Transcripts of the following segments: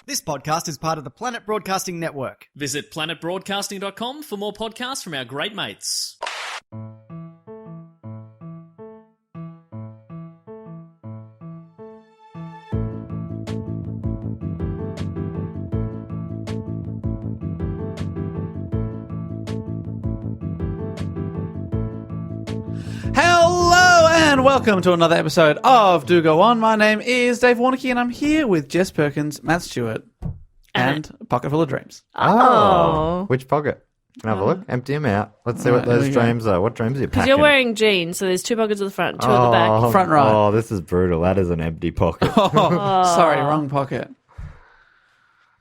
This podcast is part of the Planet Broadcasting Network. Visit planetbroadcasting.com for more podcasts from our great mates. Hello and welcome to another episode of Do Go On. My name is Dave Warnicky and I'm here with Jess Perkins, Matt Stewart, and a pocket full of dreams. Oh. Which pocket? Can I have a look? Empty them out. Let's see what those dreams are. What dreams are you packing? Because you're wearing jeans, so there's two pockets at the front, two at the back. Front right. Oh, this is brutal. That is an empty pocket. Sorry, wrong pocket.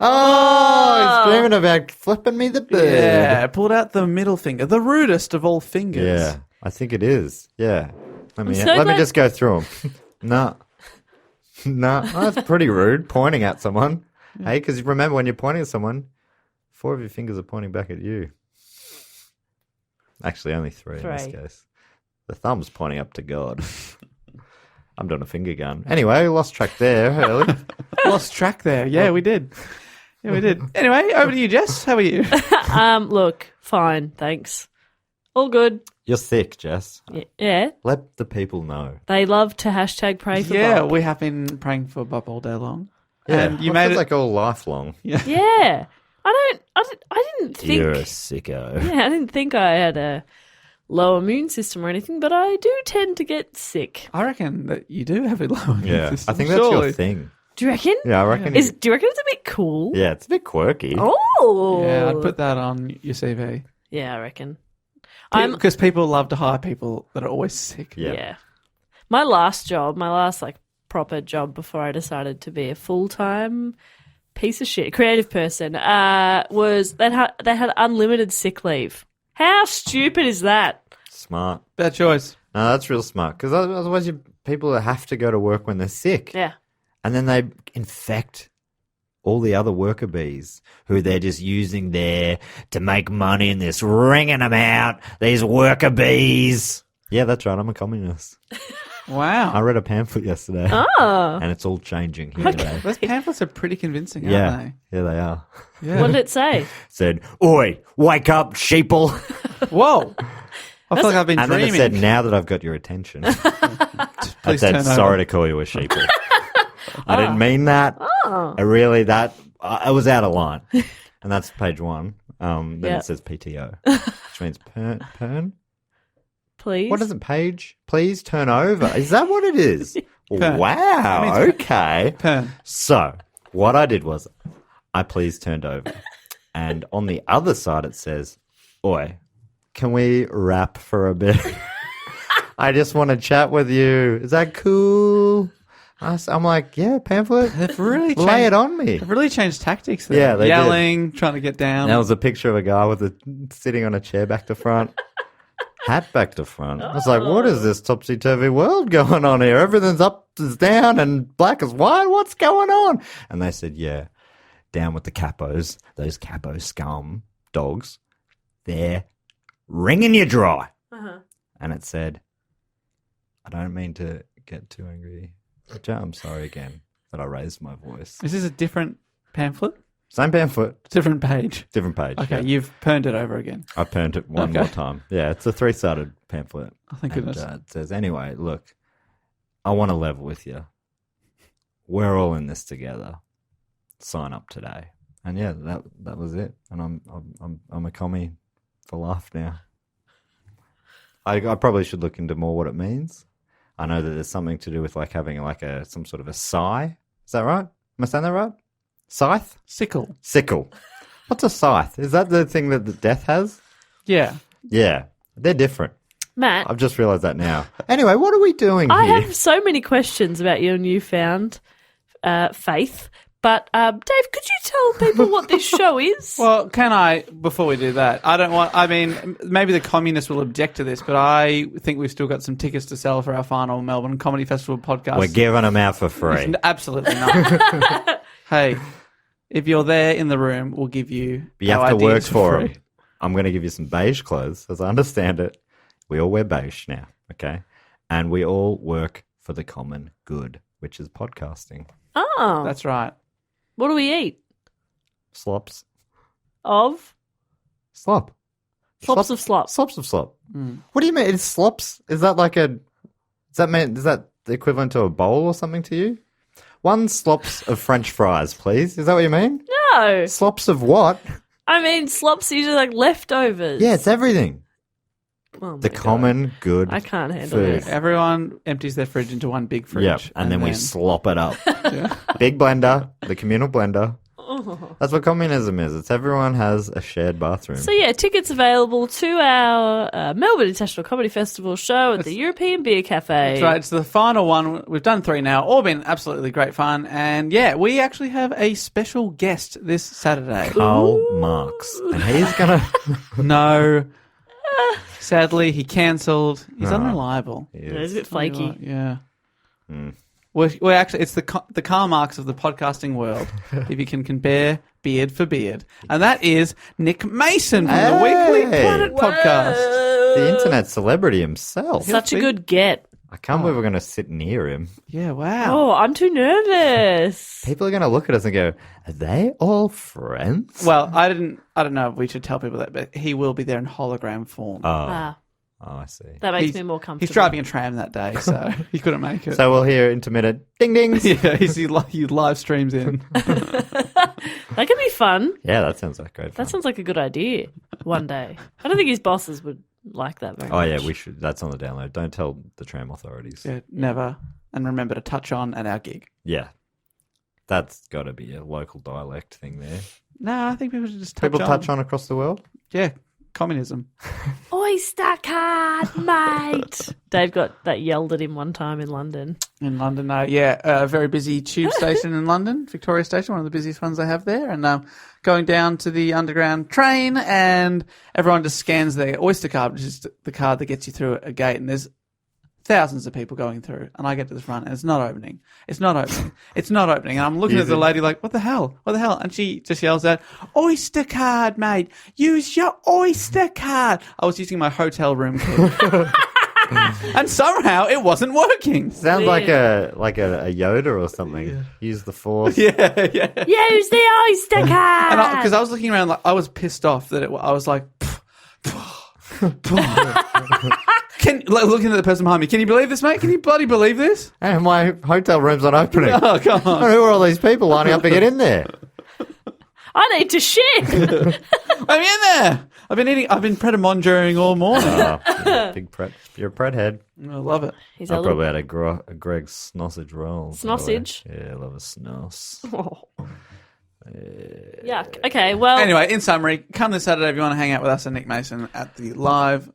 Oh, he's dreaming about flipping me the bird. Yeah, pulled out the middle finger, the rudest of all fingers. Yeah, I think it is. Yeah. Let me so glad- just go through them. No. No, that's pretty rude, pointing at someone. Hey, because remember when you're pointing at someone, 4 of your fingers are pointing back at you. Actually, only 3 in this case. The thumb's pointing up to God. I'm doing a finger gun. Anyway, lost track there early. Lost track there. Yeah, we did. Yeah, we did. Anyway, over to you, Jess. How are you? Look, fine, thanks. All good. You're sick, Jess. Yeah. Let the people know. They love to hashtag pray for Yeah, Bob. we have been praying for Bob all day long. Yeah, And you it made feels it like all lifelong. Yeah. I didn't think... You're a sicko. Yeah, I didn't think I had a low immune system or anything, but I do tend to get sick. I reckon that you do have a low immune Yeah, system. I think that's surely. your thing. Do you reckon? Yeah, I reckon. Do you reckon it's a bit cool? Yeah, it's a bit quirky. Oh. Yeah, I'd put that on your CV. Yeah, I reckon. Because people love to hire people that are always sick. Yeah. My last proper job before I decided to be a full-time piece of shit creative person was they had unlimited sick leave. How stupid is that? Smart. Bad choice. No, that's real smart. Because otherwise people have to go to work when they're sick. Yeah. And then they infect all the other worker bees who they're just using there to make money and this ringing them out. These worker bees. Yeah, that's right. I'm a communist. Wow. I read a pamphlet yesterday. Oh. And it's all changing here today. Those pamphlets are pretty convincing, Yeah. aren't Yeah, they are. they? Yeah. What did it say? Said, "Oi, wake up, sheeple." Whoa. I feel like I've been And then dreaming. it said, "Now that I've got your attention." It Please said, turn "Sorry over. to call you a sheeple." I didn't mean that. Oh. I was out of line. And that's page 1. Then Yep. it says PTO, which means pern. Please. What is it, page? Please turn over. Is that what it is? Pern. Wow. Okay. Pern. So what I did was I please turned over. And on the other side it says, "Oi, can we rap for a bit? I just want to chat with you. Is that cool?" I'm like, yeah, pamphlet. They've really Lay changed- it on me. They've really changed tactics there. Yeah, they did. Yelling, trying to get down. That was a picture of a guy with sitting on a chair back to front, hat back to front. I was like, what is this topsy-turvy world going on here? Everything's up is down and black is white. What's going on? And they said, yeah, down with the capos, those capo scum dogs. They're wringing you dry. Uh-huh. And it said, I don't mean to get too angry. I'm sorry again that I raised my voice. Is this a different pamphlet? Same pamphlet, Different page. different page. Okay, yeah. you've perned it over again. I perned it one Okay. more time. Yeah, it's a 3-sided pamphlet. Oh, thank And, goodness. it says, anyway, look, I want to level with you. We're all in this together. Sign up today. And yeah, that was it. And I'm a commie for life now. I probably should look into more what it means. I know that there's something to do with like having like some sort of a sigh. Is that right? Am I saying that right? Scythe? Sickle. Sickle. What's a scythe? Is that the thing that the death has? Yeah. Yeah. They're different. Matt, I've just realised that now. Anyway, what are we doing I here? have so many questions about your newfound faith. But, Dave, could you tell people what this show is? Well, can I, before we do that, maybe the communists will object to this, but I think we've still got some tickets to sell for our final Melbourne Comedy Festival podcast. We're giving them out for free. Absolutely not. Hey, if you're there in the room, we'll give you But you our have to work ideas for free. them. I'm going to give you some beige clothes. As I understand it, we all wear beige now, okay? And we all work for the common good, which is podcasting. Oh. That's right. What do we eat? Slops. Of? Slop. Slops of slop. Slops of slop. What do you mean? It's slops? Is that the equivalent to a bowl or something to you? One slops of French fries, please. Is that what you mean? No. Slops of what? I mean, slops are usually like leftovers. Yeah, it's everything. Oh The my common good I can't handle food. this. Everyone empties their fridge into one big fridge. Yep, and then we slop it up. Big blender, the communal blender. That's what communism is. It's everyone has a shared bathroom. So yeah, tickets available to our Melbourne International Comedy Festival show at the European Beer Cafe. That's right. It's the final one. We've done 3 now. All been absolutely great fun. And yeah, we actually have a special guest this Saturday. Carl Marx. And he's going to... No. Sadly, he cancelled. He's unreliable. It's a bit flaky. Yeah. We're actually, it's the Karl Marx of the podcasting world, if you can compare beard for beard. And that is Nick Mason from the Weekly Planet podcast. The internet celebrity himself. Such a good get. I can't believe we're going to sit near him. Yeah, wow. Oh, I'm too nervous. People are going to look at us and go, are they all friends? Well, I don't know if we should tell people that, but he will be there in hologram form. Oh, I see. That makes me more comfortable. He's driving a tram that day, so he couldn't make it. So we'll hear intermittent ding dings. Yeah, he live streams in. That could be fun. Yeah, that sounds like great fun. That sounds like a good idea one day. I don't think his bosses would like that very Oh, much. yeah, we should. That's on the download. Don't tell the tram authorities. Yeah, never. And remember to touch on at our gig. Yeah. That's got to be a local dialect thing there. No, I think people should just touch People on. touch on across the world? Yeah, communism. Oyster card, mate. Dave got that yelled at him one time in London. In London, yeah, a very busy tube station in London, Victoria Station, one of the busiest ones they have there. And going down to the underground train, and everyone just scans their Oyster card, which is the card that gets you through a gate. And there's thousands of people going through, and I get to the front, and it's not opening. It's not opening. It's not opening. And I'm looking at the lady like, what the hell? What the hell? And she just yells out, Oyster card, mate. Use your Oyster card. I was using my hotel room key. And somehow it wasn't working. Sounds like a Yoda or something. Yeah. Use the force. Yeah. Use the Oyster card. Because I was looking around, like I was pissed off that I was like, looking at the person behind me. Can you believe this, mate? Can you bloody believe this? Hey, my hotel room's not opening. Oh, come on. Who are all these people lining up to get in there? I need to shit. I'm in there. I've been Pret-a-Mongeering all morning. Big Pret. You're a Pret head. I love it. He's I probably had a Greg's sausage roll. Sausage? Yeah, I love a snoss. Oh. Yuck. Okay, well. Anyway, in summary, come this Saturday if you want to hang out with us and Nick Mason at the live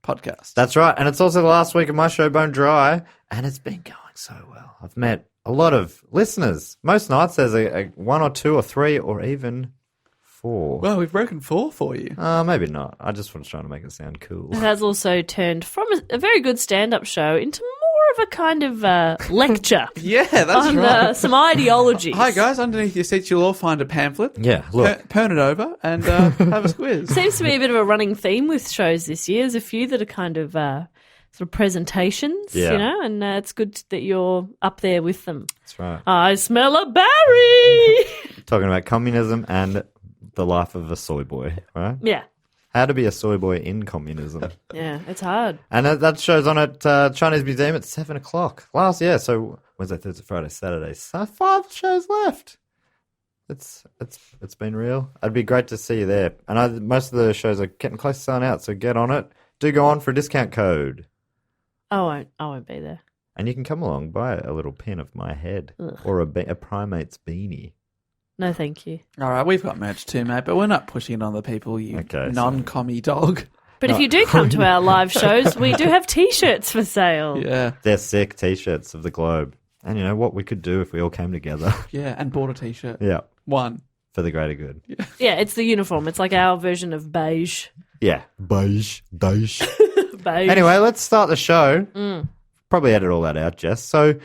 podcast. That's right. And it's also the last week of my show, Bone Dry, and it's been going so well. I've met a lot of listeners. Most nights there's a 1 or 2 or 3 or even 4. Well, we've broken 4 for you. Maybe not. I just was trying to make it sound cool. It has also turned from a very good stand-up show into more of a kind of lecture. Yeah, that's on, right. some ideologies. Hi, guys. Underneath your seats, you'll all find a pamphlet. Yeah, look. Turn it over and have a squiz. Seems to be a bit of a running theme with shows this year. There's a few that are kind of sort of presentations, Yeah. you know, and it's good that you're up there with them. That's right. I smell a berry. Talking about communism and the life of a soy boy, right? Yeah. How to be a soy boy in communism. Yeah, it's hard. And that show's on at Chinese Museum at 7 o'clock. So Wednesday, Thursday, Friday, Saturday. So 5 shows left. It's been real. It'd be great to see you there. And most of the shows are getting close to selling out, so get on it. Do go on for a discount code. I won't be there. And you can come along, buy a little pin of my head. Ugh. Or a primate's beanie. No, thank you. All right, we've got merch too, mate, but we're not pushing it on the people, you Okay, non-commie dog. But if you do come to our live shows, we do have T-shirts for sale. Yeah. They're sick T-shirts of the globe. And you know what we could do if we all came together? Yeah, and bought a T-shirt. Yeah. One. For the greater good. Yeah, it's the uniform. It's like our version of beige. Yeah. Beige. Beige. Anyway, let's start the show. Probably edit all that out, Jess. So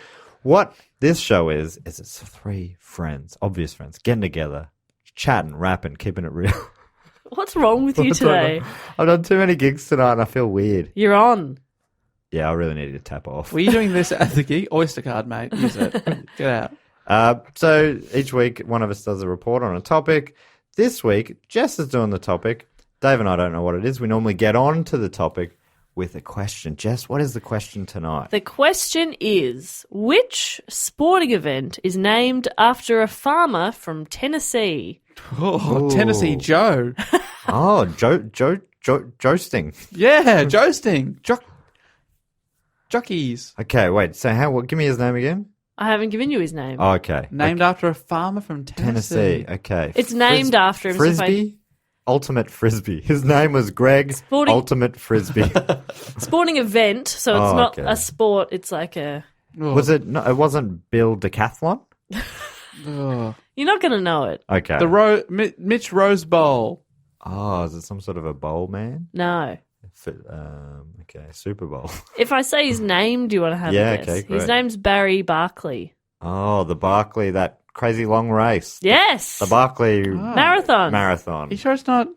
what this show is it's 3 friends, obvious friends, getting together, chatting, rapping, keeping it real. What's wrong with you today? I've done too many gigs tonight and I feel weird. You're on. Yeah, I really need to tap off. Were you doing this at the gig? Oyster card, mate. Use it. Get out. So each week, one of us does a report on a topic. This week, Jess is doing the topic. Dave and I don't know what it is. We normally get on to the topic with a question. Jess, what is the question tonight? The question is, which sporting event is named after a farmer from Tennessee? Oh, Ooh. Tennessee Joe. Oh, jousting. Yeah, jousting. Jockeys. Okay, wait. So give me his name again. I haven't given you his name. Oh, okay. Named after a farmer from Tennessee. Okay. It's named after him. so if I- Frisbee? Ultimate Frisbee. His name was Greg Ultimate Frisbee. sporting event, so it's not okay. a sport. It's like a. Oh, Was it? No, it wasn't Bill Decathlon? oh. You're not going to know it. Okay. Mitch Rose Bowl. Oh, is it some sort of a bowl man? No. Okay, Super Bowl. If I say his name, do you want to have Yeah, a guess? okay, great. His name's Barry Barkley. Oh, the Barkley, that crazy long race. Yes. The Barkley Marathon. Marathon. You sure it's not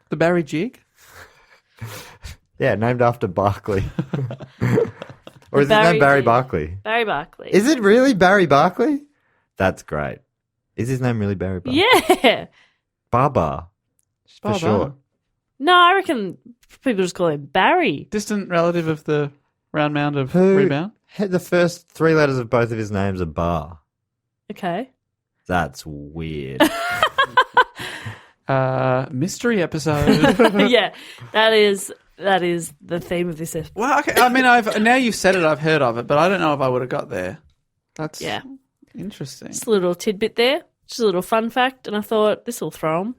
the Barry Jig? Yeah, named after Barkley. Or is his Barry name Barry Jig. Barkley? Barry Barkley. Is it really Barry Barkley? That's great. Is his name really Barry Barkley? Yeah. Baba. For Baba. short. No, I reckon people just call him Barry. Distant relative of the round mound of Who rebound. had the first three letters of both of his names are Bar? Okay. That's weird. Mystery episode. Yeah, that is the theme of this episode. Well, okay. I mean, now you've said it, I've heard of it, but I don't know if I would have got there. That's Yeah. interesting. Just a little tidbit there, just a little fun fact, and I thought this will throw 'em.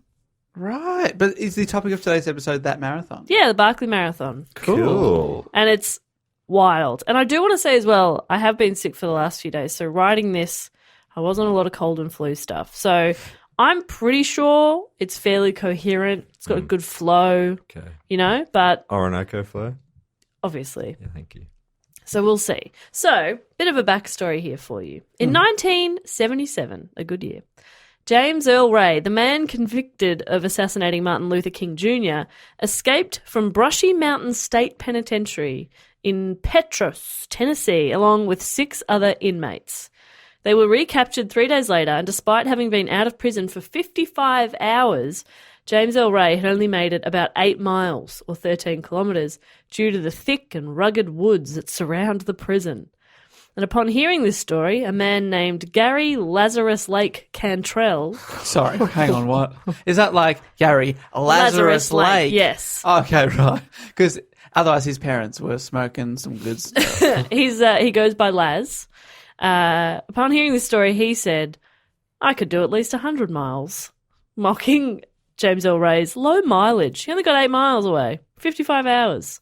Right, but is the topic of today's episode that marathon? Yeah, the Barkley Marathon. Cool. And it's wild. And I do want to say as well, I have been sick for the last few days. So writing this, I was on a lot of cold and flu stuff. So I'm pretty sure it's fairly coherent. It's got a good flow, Okay. but Orinoco flow? obviously. Yeah, thank you. So we'll see. So, bit of a backstory here for you. In 1977, a good year, James Earl Ray, the man convicted of assassinating Martin Luther King Jr., escaped from Brushy Mountain State Penitentiary in Petros, Tennessee, along with 6 other inmates. They were recaptured 3 days later, and despite having been out of prison for 55 hours, James Earl Ray had only made it about 8 miles, or 13 kilometres, due to the thick and rugged woods that surround the prison. And upon hearing this story, a man named Gary Lazarus Lake Cantrell... Sorry, hang on, what? Is that like Gary Lazarus Lake? Yes. Okay, right. Because otherwise his parents were smoking some good stuff. He goes by Laz. Upon hearing this story, he said, I could do at least 100 miles, mocking James Earl Ray's low mileage. He only got 8 miles away, 55 hours.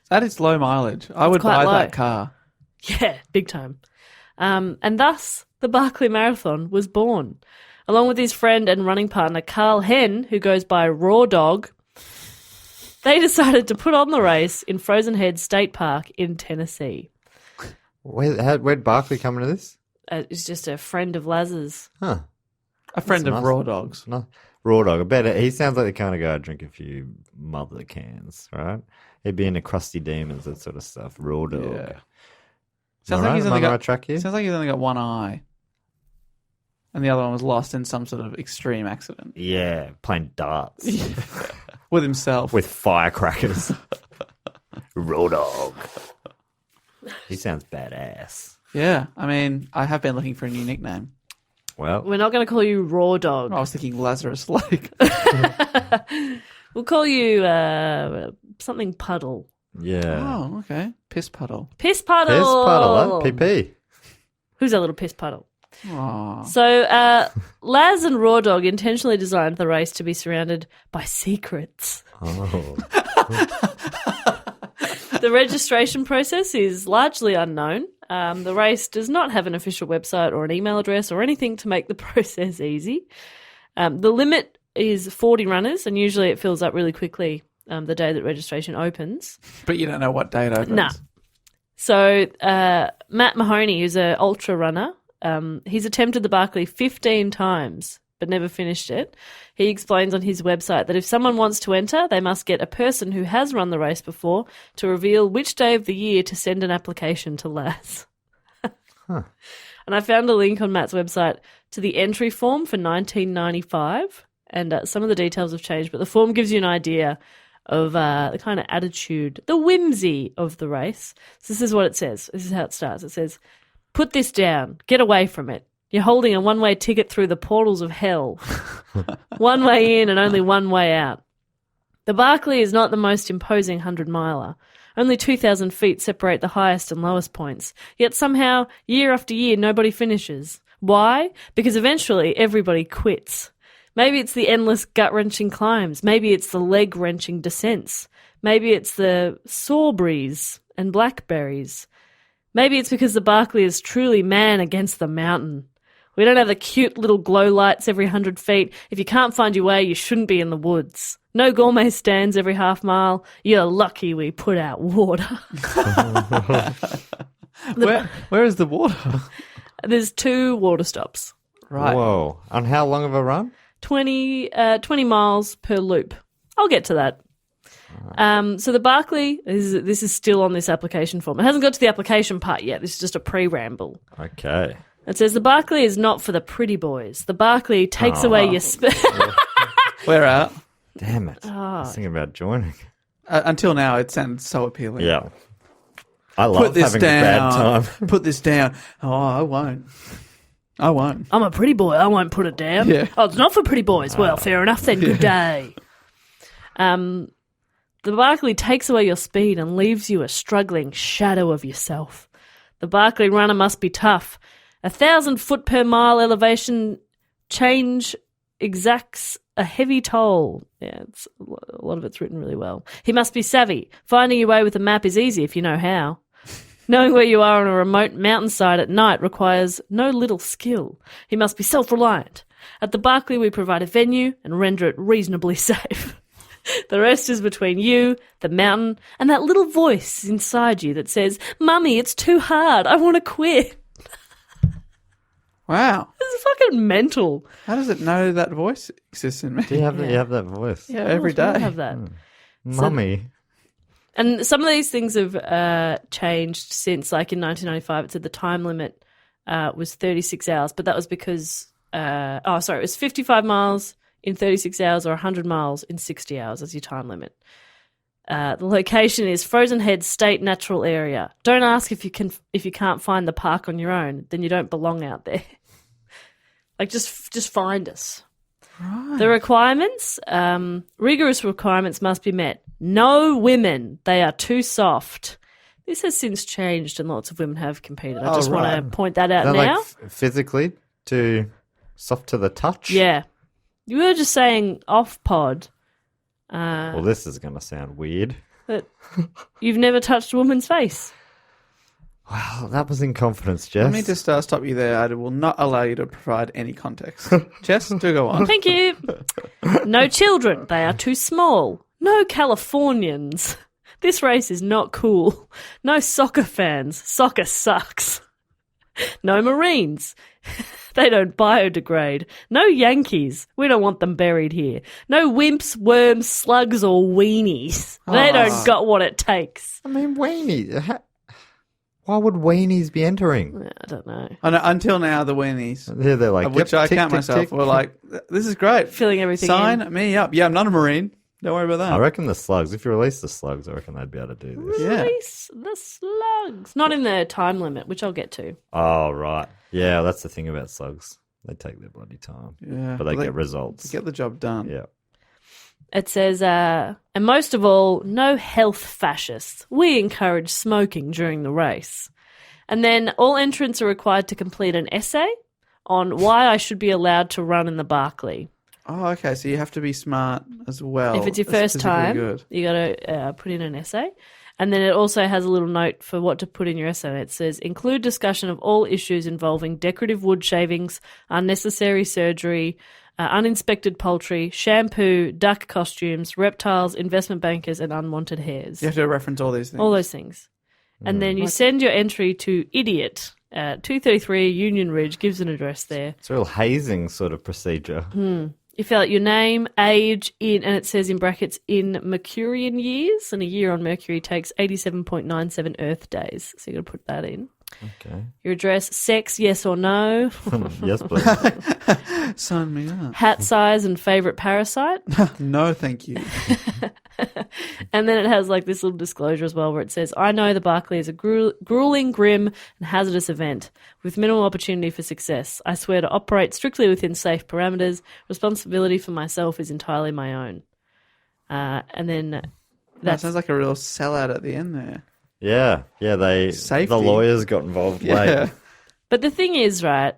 That is low mileage. I would quite buy low. that car. Yeah, big time. And thus, the Barkley Marathon was born. Along with his friend and running partner, Carl Henn, who goes by Raw Dog, they decided to put on the race in Frozen Head State Park in Tennessee. Where'd Barkley come into this? It's just a friend of Laz's. Huh. A friend That's of nice. Raw Dogs. No. Raw Dog. I bet he sounds like the kind of guy I'd drink a few mother cans, right? He'd be into Crusty Demons, that sort of stuff. Raw Dog. Yeah. Sounds like he's only got track here. Sounds like he's only got one eye. And the other one was lost in some sort of extreme accident. Yeah, playing darts With himself. with firecrackers. Raw Dog. He sounds badass. Yeah, I mean, I have been looking for a new nickname. Well, We're not going to call you Raw Dog. I was thinking Lazarus Lake. We'll call you something Puddle. yeah. Oh, okay. Piss Puddle. Piss Puddle. Piss puddle, huh? PP. Who's our little Piss Puddle? Aw. So, Laz and Raw Dog intentionally designed the race to be surrounded by secrets. Oh. The registration process is largely unknown. The race does not have an official website or an email address or anything to make the process easy. The limit is 40 runners, and usually it fills up really quickly the day that registration opens. But you don't know what date opens. Nah. So Matt Mahoney, who's an ultra runner, he's attempted the Barkley 15 times but never finished it. He explains on his website that if someone wants to enter, they must get a person who has run the race before to reveal which day of the year to send an application to Laz. Huh. And I found a link on Matt's website to the entry form for 1995, and some of the details have changed, but the form gives you an idea of the kind of attitude, the whimsy of the race. So this is what it says. This is how it starts. It says, "Put this down. Get away from it. You're holding a one-way ticket through the portals of hell. One way in and only one way out. The Barkley is not the most imposing 100-miler. Only 2,000 feet separate the highest and lowest points. Yet somehow, year after year, nobody finishes. Why? Because eventually everybody quits. Maybe it's the endless gut-wrenching climbs. Maybe it's the leg-wrenching descents. Maybe it's the Sawberries and blackberries. Maybe it's because the Barkley is truly man against the mountain. We don't have the cute little glow lights every 100 feet. If you can't find your way, you shouldn't be in the woods. No gourmet stands every half mile. You're lucky we put out water." Where is the water? There's 2 water stops. Right. Whoa. On how long of a run? 20 miles per loop. I'll get to that. So the Barkley, this is still on this application form. It hasn't got to the application part yet. This is just a pre-ramble. Okay. It says, "The Barkley is not for the pretty boys. The Barkley takes away your... We're out. Damn it. I was thinking about joining. Until now, it sounded so appealing. Yeah. I love Put this having down. a bad time. Put this down. Oh, I won't. I'm a pretty boy. I won't put it down. Yeah. Oh, it's not for pretty boys. Well, fair enough then. Good day." The Barkley takes away your speed and leaves you a struggling shadow of yourself. The Barkley runner must be tough. 1,000 foot per mile elevation change exacts a heavy toll. Yeah, a lot of it's written really well. He must be savvy. Finding your way with a map is easy if you know how. Knowing where you are on a remote mountainside at night requires no little skill. He must be self-reliant. At the Barkley, we provide a venue and render it reasonably safe. The rest is between you, the mountain, and that little voice inside you that says, "Mummy, it's too hard. I want to quit." Wow. This is fucking mental. How does it know that voice exists in me? Do you have, you have that voice? Yeah, Every we all day. have that. Mummy. And some of these things have changed since, like in 1995, it said the time limit was 36 hours, but that was because, it was 55 miles in 36 hours or 100 miles in 60 hours as your time limit. The location is Frozen Head State Natural Area. Don't ask if you can't find the park on your own, then you don't belong out there. Like, just find us. Right. The requirements, rigorous requirements must be met. No women, they are too soft. This has since changed and lots of women have competed. I just want to point that out They're now. like physically too soft to the touch? Yeah. You were just saying off pod Well, this is going to sound weird. that you've never touched a woman's face. Wow, that was in confidence, Jess. Let me just stop you there. I will not allow you to provide any context. Jess, do go on. Thank you. No children, they are too small. No Californians. This race is not cool. No soccer fans. Soccer sucks. No Marines. They don't biodegrade. No Yankees. We don't want them buried here. No wimps, worms, slugs, or weenies. They don't got what it takes. I mean, weenies. Why would weenies be entering? I don't know. Until now, the weenies, Yeah, they're like, of which yep, I tick, count tick, myself, tick. were like, this is great. Filling everything Sign in. me up. Yeah, I'm not a Marine. Don't worry about that. I reckon the slugs, if you release the slugs, I reckon they'd be able to do this. Yeah. Release the slugs. Not in the time limit, which I'll get to. Oh, right. Yeah, that's the thing about slugs. They take their bloody time. Yeah, But they get results. Get the job done. Yeah. It says, and most of all, no health fascists. We encourage smoking during the race. And then all entrants are required to complete an essay on why I should be allowed to run in the Barkley. Oh, okay. So you have to be smart as well. If it's your That's first physically time, good. you got to put in an essay. And then it also has a little note for what to put in your essay. It says, include discussion of all issues involving decorative wood shavings, unnecessary surgery, uninspected poultry, shampoo, duck costumes, reptiles, investment bankers, and unwanted hairs. You have to reference all these things. All those things. And then you send your entry to idiot at 233 Union Ridge, gives an address there. It's a real hazing sort of procedure. You fill out your name, age, and it says in brackets, in Mercurian years, and a year on Mercury takes 87.97 Earth days. So you got to put that in. Okay. Your address, sex, yes or no. Yes, please. Sign me up. Hat size and favourite parasite. No, thank you. And then it has like this little disclosure as well where it says, I know the Barkley is a grueling, grim and hazardous event with minimal opportunity for success. I swear to operate strictly within safe parameters. Responsibility for myself is entirely my own. And then That that's sounds like a real sellout at the end there. Yeah. The Safety. lawyers got involved late. But the thing is, right,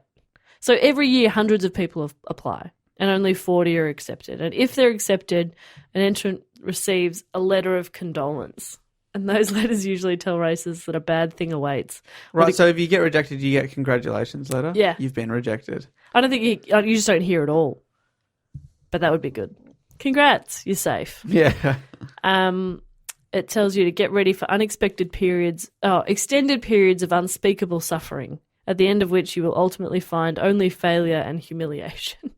so every year hundreds of people apply and only 40 are accepted. And if they're accepted, an entrant receives a letter of condolence. And those letters usually tell racers that a bad thing awaits. Right, so if you get rejected, you get congratulations letter? Yeah. You've been rejected. I don't think you just don't hear it all. But that would be good. Congrats, you're safe. Yeah. It tells you to get ready for extended periods of unspeakable suffering, at the end of which you will ultimately find only failure and humiliation.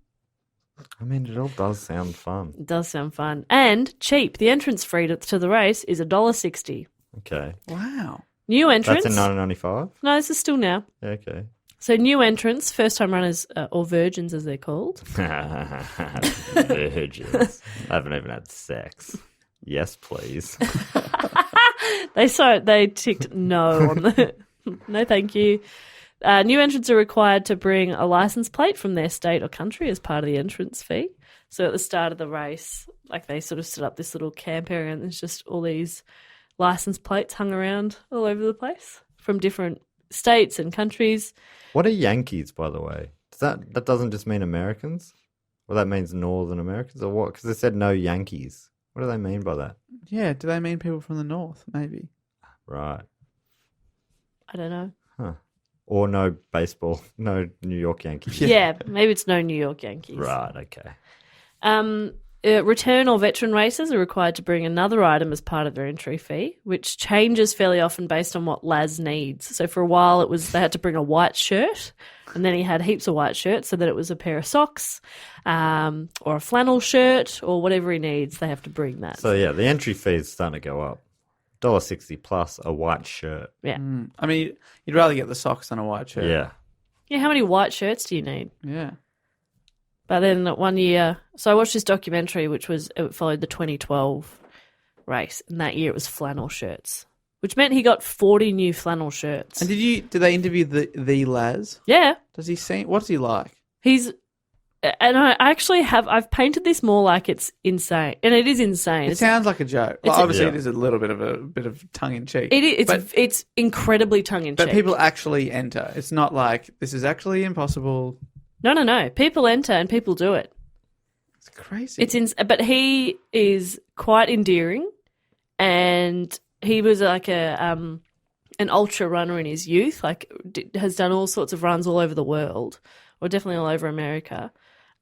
I mean, it all does sound fun. It does sound fun. And cheap. The entrance fee to the race is $1.60. Okay. Wow. New entrants. That's in 1995? No, this is still now. Okay. So new entrants, first-time runners, or virgins as they're called. Virgins. I haven't even had sex. Yes, please. They ticked no on the no thank you. New entrants are required to bring a license plate from their state or country as part of the entrance fee. So at the start of the race, like they sort of set up this little camp area and there's just all these license plates hung around all over the place from different states and countries. What are Yankees, by the way? That doesn't just mean Americans? Well, that means Northern Americans or what? Because they said no Yankees. What do they mean by that? Yeah, do they mean people from the north? Maybe. Right. I don't know. Huh. Or no baseball, no New York Yankees. Yeah, maybe it's no New York Yankees. Right, okay. Return or veteran racers are required to bring another item as part of their entry fee, which changes fairly often based on what Laz needs. So for a while they had to bring a white shirt, and then he had heaps of white shirts, so that it was a pair of socks or a flannel shirt or whatever he needs, they have to bring that. So yeah, the entry fee is starting to go up. $1.60 plus a white shirt. Yeah. I mean, you'd rather get the socks than a white shirt. Yeah. Yeah, how many white shirts do you need? Yeah. But then one year, so I watched this documentary it followed the 2012 race, and that year it was flannel shirts, which meant he got 40 new flannel shirts. And did they interview the Laz? Yeah. Does he seem, what's he like? And I actually I've painted this more like it's insane, and it is insane. It sounds like a joke. Well, it's obviously, yeah. it is a little bit of tongue in cheek. It's incredibly tongue in cheek. But people actually enter. It's not like this is actually impossible. No. People enter and people do it. It's crazy. But he is quite endearing, and he was like an ultra runner in his youth. Like has done all sorts of runs all over the world, or definitely all over America.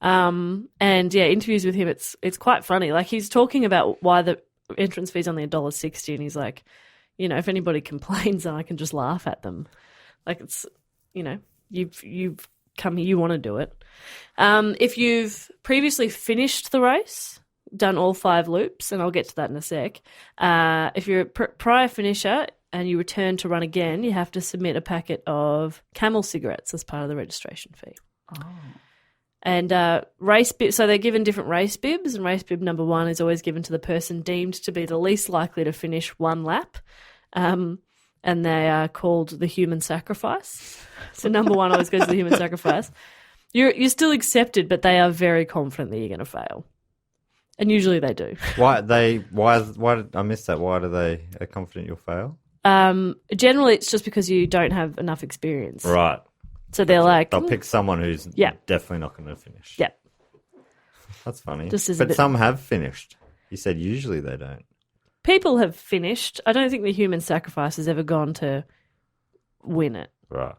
And yeah, interviews with him, it's quite funny. Like he's talking about why the entrance fee's only $1.60, and he's like, if anybody complains, then I can just laugh at them. Like it's, you've come here, you want to do it. If you've previously finished the race, done all 5 loops, and I'll get to that in a sec. If you're a prior finisher and you return to run again, you have to submit a packet of Camel cigarettes as part of the registration fee. Oh. And race bib, so they're given different race bibs, and race bib number 1 is always given to the person deemed to be the least likely to finish 1 lap, and they are called the human sacrifice. So number 1 always goes to the human sacrifice. You're still accepted, but they are very confident that you're going to fail, and usually they do. Why did I miss that? Why do they are confident you'll fail? Generally, it's just because you don't have enough experience. Right. So they'll pick someone who's definitely not going to finish. Yeah. That's funny. But some have finished. You said usually they don't. People have finished. I don't think the human sacrifice has ever gone to win it. Right.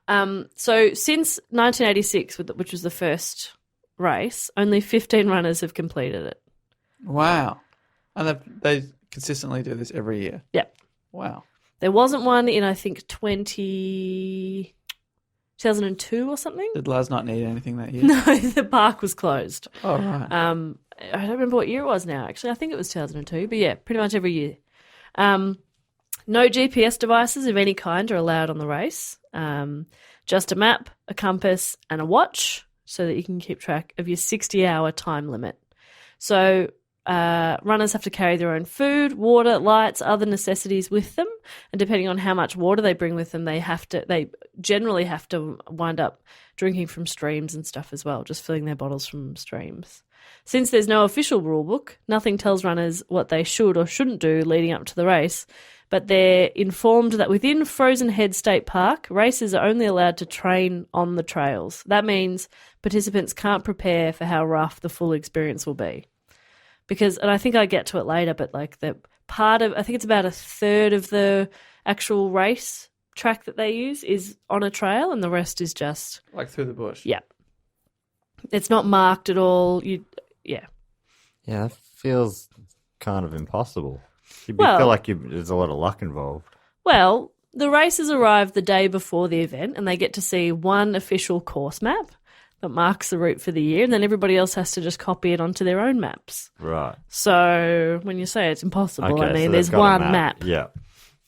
So since 1986, which was the first race, only 15 runners have completed it. Wow. And they consistently do this every year. Yep. Wow. There wasn't one in, I think, 2002 or something. Did Laz not need anything that year? No, the park was closed. Oh, right. I don't remember what year it was now, actually. I think it was 2002, but yeah, pretty much every year. No GPS devices of any kind are allowed on the race. Just a map, a compass, and a watch so that you can keep track of your 60-hour time limit. So runners have to carry their own food, water, lights, other necessities with them, and depending on how much water they bring with them, they generally have to wind up drinking from streams and stuff as well, just filling their bottles from streams. Since there's no official rule book, nothing tells runners what they should or shouldn't do leading up to the race, but they're informed that within Frozen Head State Park, racers are only allowed to train on the trails. That means participants can't prepare for how rough the full experience will be. Because, and I think I get to it later, but like I think it's about a third of the actual race track that they use is on a trail, and the rest is just Like through the bush. yeah. It's not marked at all. Yeah, that feels kind of impossible. You Well- feel like there's a lot of luck involved. Well, the racers arrive the day before the event, and they get to see one official course map that marks the route for the year, and then everybody else has to just copy it onto their own maps. Right. So when you say it's impossible, Okay, I mean so there's they've got a one map Yeah.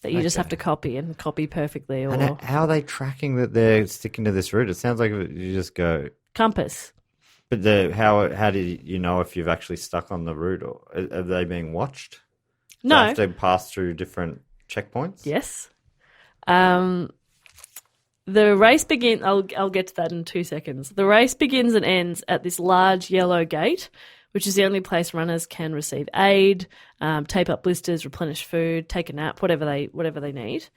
that you just Okay. have to copy and copy perfectly, or And how are they tracking that they're sticking to this route? It sounds like you just go. compass. But how do you know if you've actually stuck on the route, or are they being watched? Do No. they have to pass through different checkpoints? Yes. The race begins. I'll get to that in 2 seconds. The race begins and ends at this large yellow gate, which is the only place runners can receive aid, tape up blisters, replenish food, take a nap, whatever they need.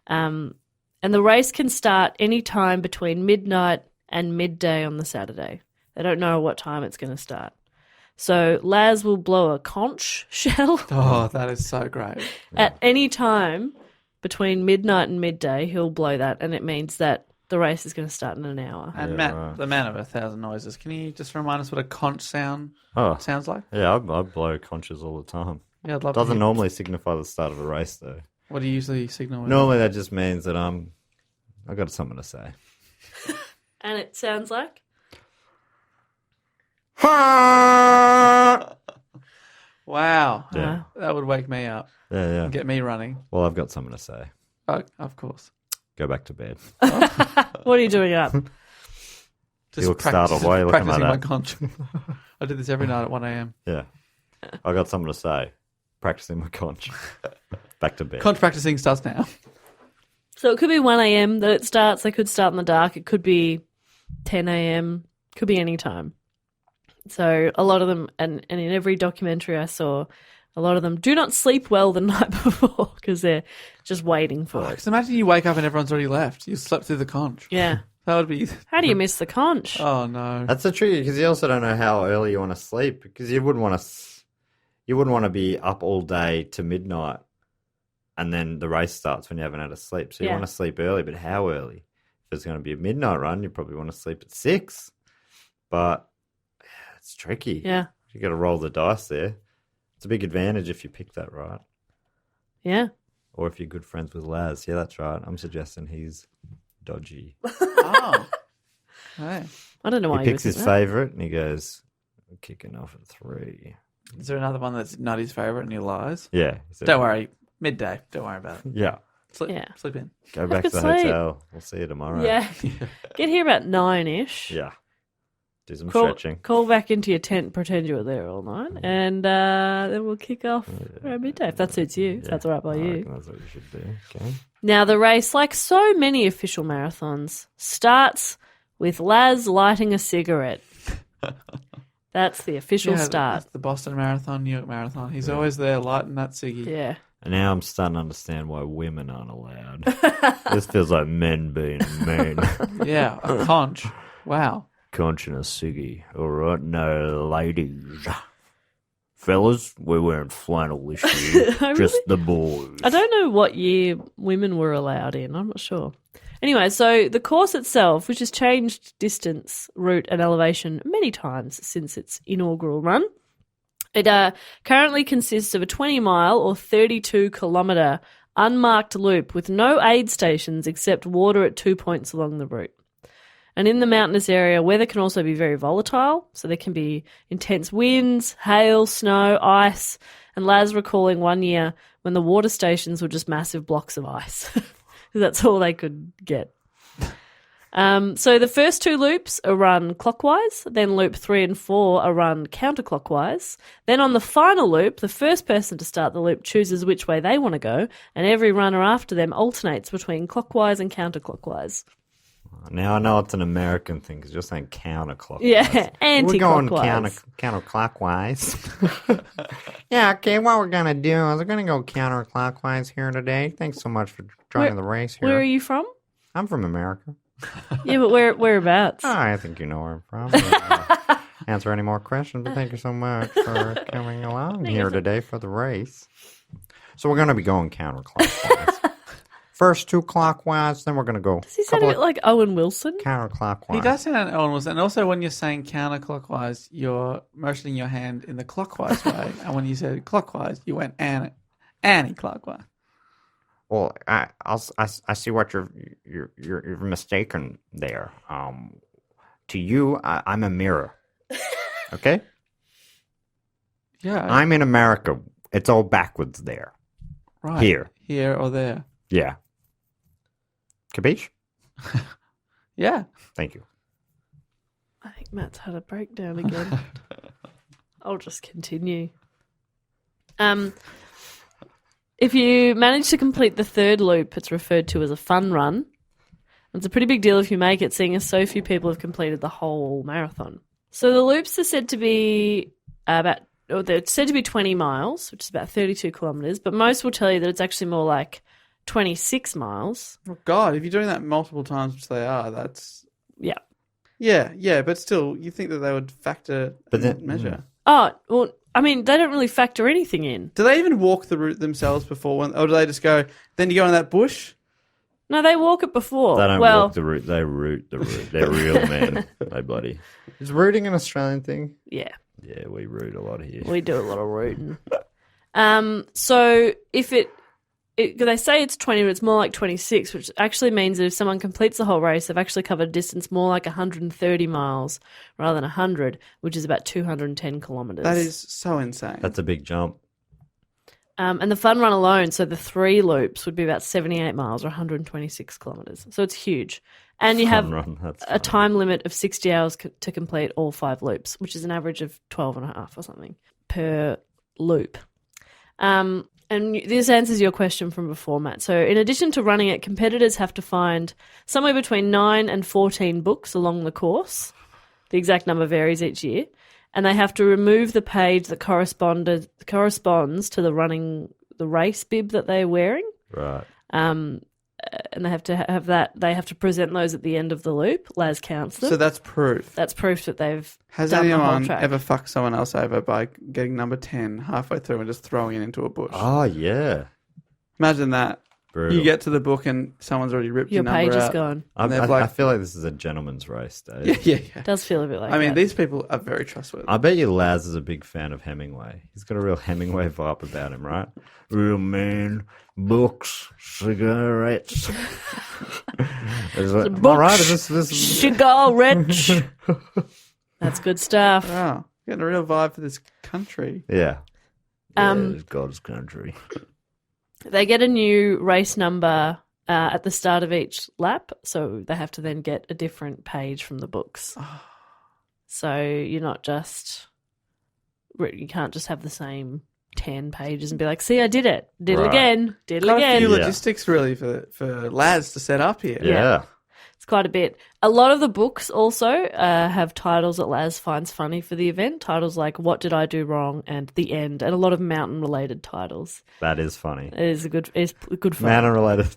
And the race can start any time between midnight and midday on the Saturday. They don't know what time it's going to start. So Laz will blow a conch shell. Oh, that is so great. At any time between midnight and midday, he'll blow that, and it means that the race is going to start in an hour. And Yeah, Matt, right. the man of 1,000 noises, can you just remind us what a conch sounds like? Yeah, I blow conches all the time. Yeah, I'd love to Doesn't hear. normally signify the start of a race, though. What do you usually signal with? Normally, that just means that I got something to say. And it sounds like? Wow. Yeah. That would wake me up Yeah. and get me running. Well, I've got something to say. Oh, of course. Go back to bed. What are you doing up? Just look startled. Why are you looking practicing like my that? conch. I do this every night at 1 a.m. Yeah. I got something to say. Practicing my conch. Back to bed. Conch practicing starts now. So it could be 1 a.m. that it starts. They could start in the dark. It could be 10 a.m. Could be any time. So a lot of them, and in every documentary I saw, a lot of them do not sleep well the night before because they're just waiting for it. Because imagine you wake up and everyone's already left. You slept through the conch. Yeah. That would be... How do you miss the conch? Oh, no. That's the tricky, because you also don't know how early you want to sleep, because you wouldn't want to be up all day to midnight and then the race starts when you haven't had a sleep. So you Yeah. want to sleep early, but how early? If it's going to be a midnight run, you probably want to sleep at 6. But it's tricky. Yeah. You got to roll the dice there. It's a big advantage if you pick that right. Yeah. Or if you're good friends with Laz. Yeah, that's right. I'm suggesting he's dodgy. Oh. Hey. I don't know why He you picks would his think that. favourite and he goes, "We're kicking off at 3. Is there another one that's not his favourite and he lies? Yeah. Don't worry. Midday. Don't worry about it. Yeah. Sleep, Yeah. sleep in. Go back good to the sleep. hotel. We'll see you tomorrow. Yeah. Get here about 9-ish. Yeah. Do some Call, stretching. call back into your tent and pretend you were there all night, and then we'll kick off around midday, if that suits you, if that's all right by I you. reckon that's what you should do. Okay. Now, the race, like so many official marathons, starts with Laz lighting a cigarette. That's the official Yeah, start. that's the Boston Marathon, New York Marathon. He's always there lighting that ciggy. Yeah. And now I'm starting to understand why women aren't allowed. This feels like men being men. Yeah, a conch. Wow. Conch and a ciggy. All right, no, ladies. Fellas, we're wearing flannel this year. I Just really- the boys. I don't know what year women were allowed in. I'm not sure. Anyway, so the course itself, which has changed distance, route, and elevation many times since its inaugural run, it currently consists of a 20-mile or 32-kilometre unmarked loop with no aid stations except water at 2 points along the route. And in the mountainous area, weather can also be very volatile. So there can be intense winds, hail, snow, ice, And Laz recalling one year when the water stations were just massive blocks of ice. That's all they could get. So the first 2 loops are run clockwise, then loop 3 and 4 are run counterclockwise. Then on the final loop, the first person to start the loop chooses which way they want to go, and every runner after them alternates between clockwise and counterclockwise. Now I know it's an American thing because you're saying counterclockwise. Yeah, anti-clockwise. We're going counterclockwise. Yeah, okay, what we're going to do is we're going to go counterclockwise here today. Thanks so much for joining the race here. Where are you from? I'm from America. Yeah, but whereabouts? Oh, I think you know where I'm from. I don't wanna answer any more questions, but thank you so much for coming along here today for the race. So we're going to be going counterclockwise. First 2 clockwise, then we're going to go. Does he sound a bit like Owen Wilson? Counterclockwise. He does sound almost, and also when you're saying counterclockwise, you're motioning your hand in the clockwise way, and when you said clockwise, you went anti-clockwise. Well, I see what you're mistaken there. To you, I'm a mirror. Okay? Yeah. I'm in America. It's all backwards there. Right. Here or there. Yeah. Capiche? Yeah. Thank you. I think Matt's had a breakdown again. I'll just continue. If you manage to complete the 3rd loop, it's referred to as a fun run. It's a pretty big deal if you make it, seeing as so few people have completed the whole marathon. So the loops are said to be they're said to be 20 miles, which is about 32 kilometres, but most will tell you that it's actually more like 26 miles. Oh, God, if you're doing that multiple times, which they are, that's... Yeah. Yeah, but still, you think that they would factor measure. Oh, well, I mean, they don't really factor anything in. Do they even walk the route themselves before, or do they just go, then you go in that bush? No, they walk it before. They don't walk the route, they root the route. They're real men. They bloody... Is rooting an Australian thing? Yeah. Yeah, we root a lot here. We do a lot of rooting. So if they say it's 20, but it's more like 26, which actually means that if someone completes the whole race, they've actually covered a distance more like 130 miles rather than 100, which is about 210 kilometres. That is so insane. That's a big jump. And the fun run alone, so the 3 loops would be about 78 miles or 126 kilometres. So it's huge. And you have a time limit of 60 hours to complete all 5 loops, which is an average of 12 and a half or something per loop. And this answers your question from before, Matt. So in addition to running it, competitors have to find somewhere between 9 and 14 books along the course. The exact number varies each year. And they have to remove the page that corresponds to the race bib that they're wearing. Right. And they have to have that. They have to present those at the end of the loop. Laz counts them. So that's proof. That's proof that they've Has done the whole anyone track. ever fucked someone else over by getting number 10 halfway through and just throwing it into a bush? Oh, yeah. Imagine that. Brutal. You get to the book and someone's already ripped Your your number page out. is gone. I feel like this is a gentleman's race, Dave. Yeah. It does feel a bit like I mean, that. these people are very trustworthy. I bet you Laz is a big fan of Hemingway. He's got a real Hemingway vibe about him, right? Real man, books, cigarettes. Am I right? Is this... Cigarette. That's good stuff. Wow. Getting a real vibe for this country. Yeah. It's God's country. They get a new race number at the start of each lap, so they have to then get a different page from the books. So you're not just... You can't just have the same 10 pages and be like, see, I did it. Did it again. Did it Quite a again. few logistics, really, for lads to set up here. Yeah. It's quite a bit. A lot of the books also have titles that Laz finds funny for the event. Titles like What Did I Do Wrong and The End, and a lot of mountain-related titles. That is funny. It's good fun. Mountain-related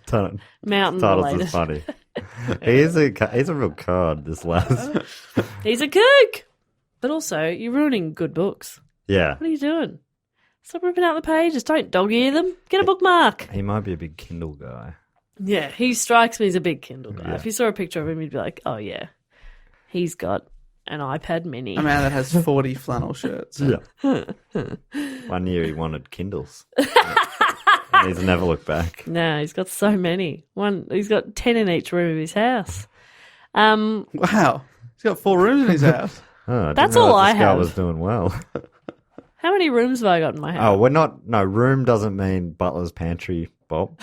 Mountain titles related. is funny. He's a real card, this Laz. He's a kook. But also, you're ruining good books. Yeah. What are you doing? Stop ripping out the pages. Don't dog-ear them. Get a bookmark. He might be a big Kindle guy. Yeah, he strikes me as a big Kindle guy. Yeah. If you saw a picture of him, you'd be like, oh, yeah, he's got an iPad mini. A man that has 40 flannel shirts. Yeah. 1 year he wanted Kindles. And he's never looked back. No, he's got so many. He's got 10 in each room of his house. Wow. He's got 4 rooms in his house. Oh, I That's didn't all realize I this guy have. was doing well. How many rooms have I got in my house? Oh, we're not. No, room doesn't mean butler's pantry, Bob.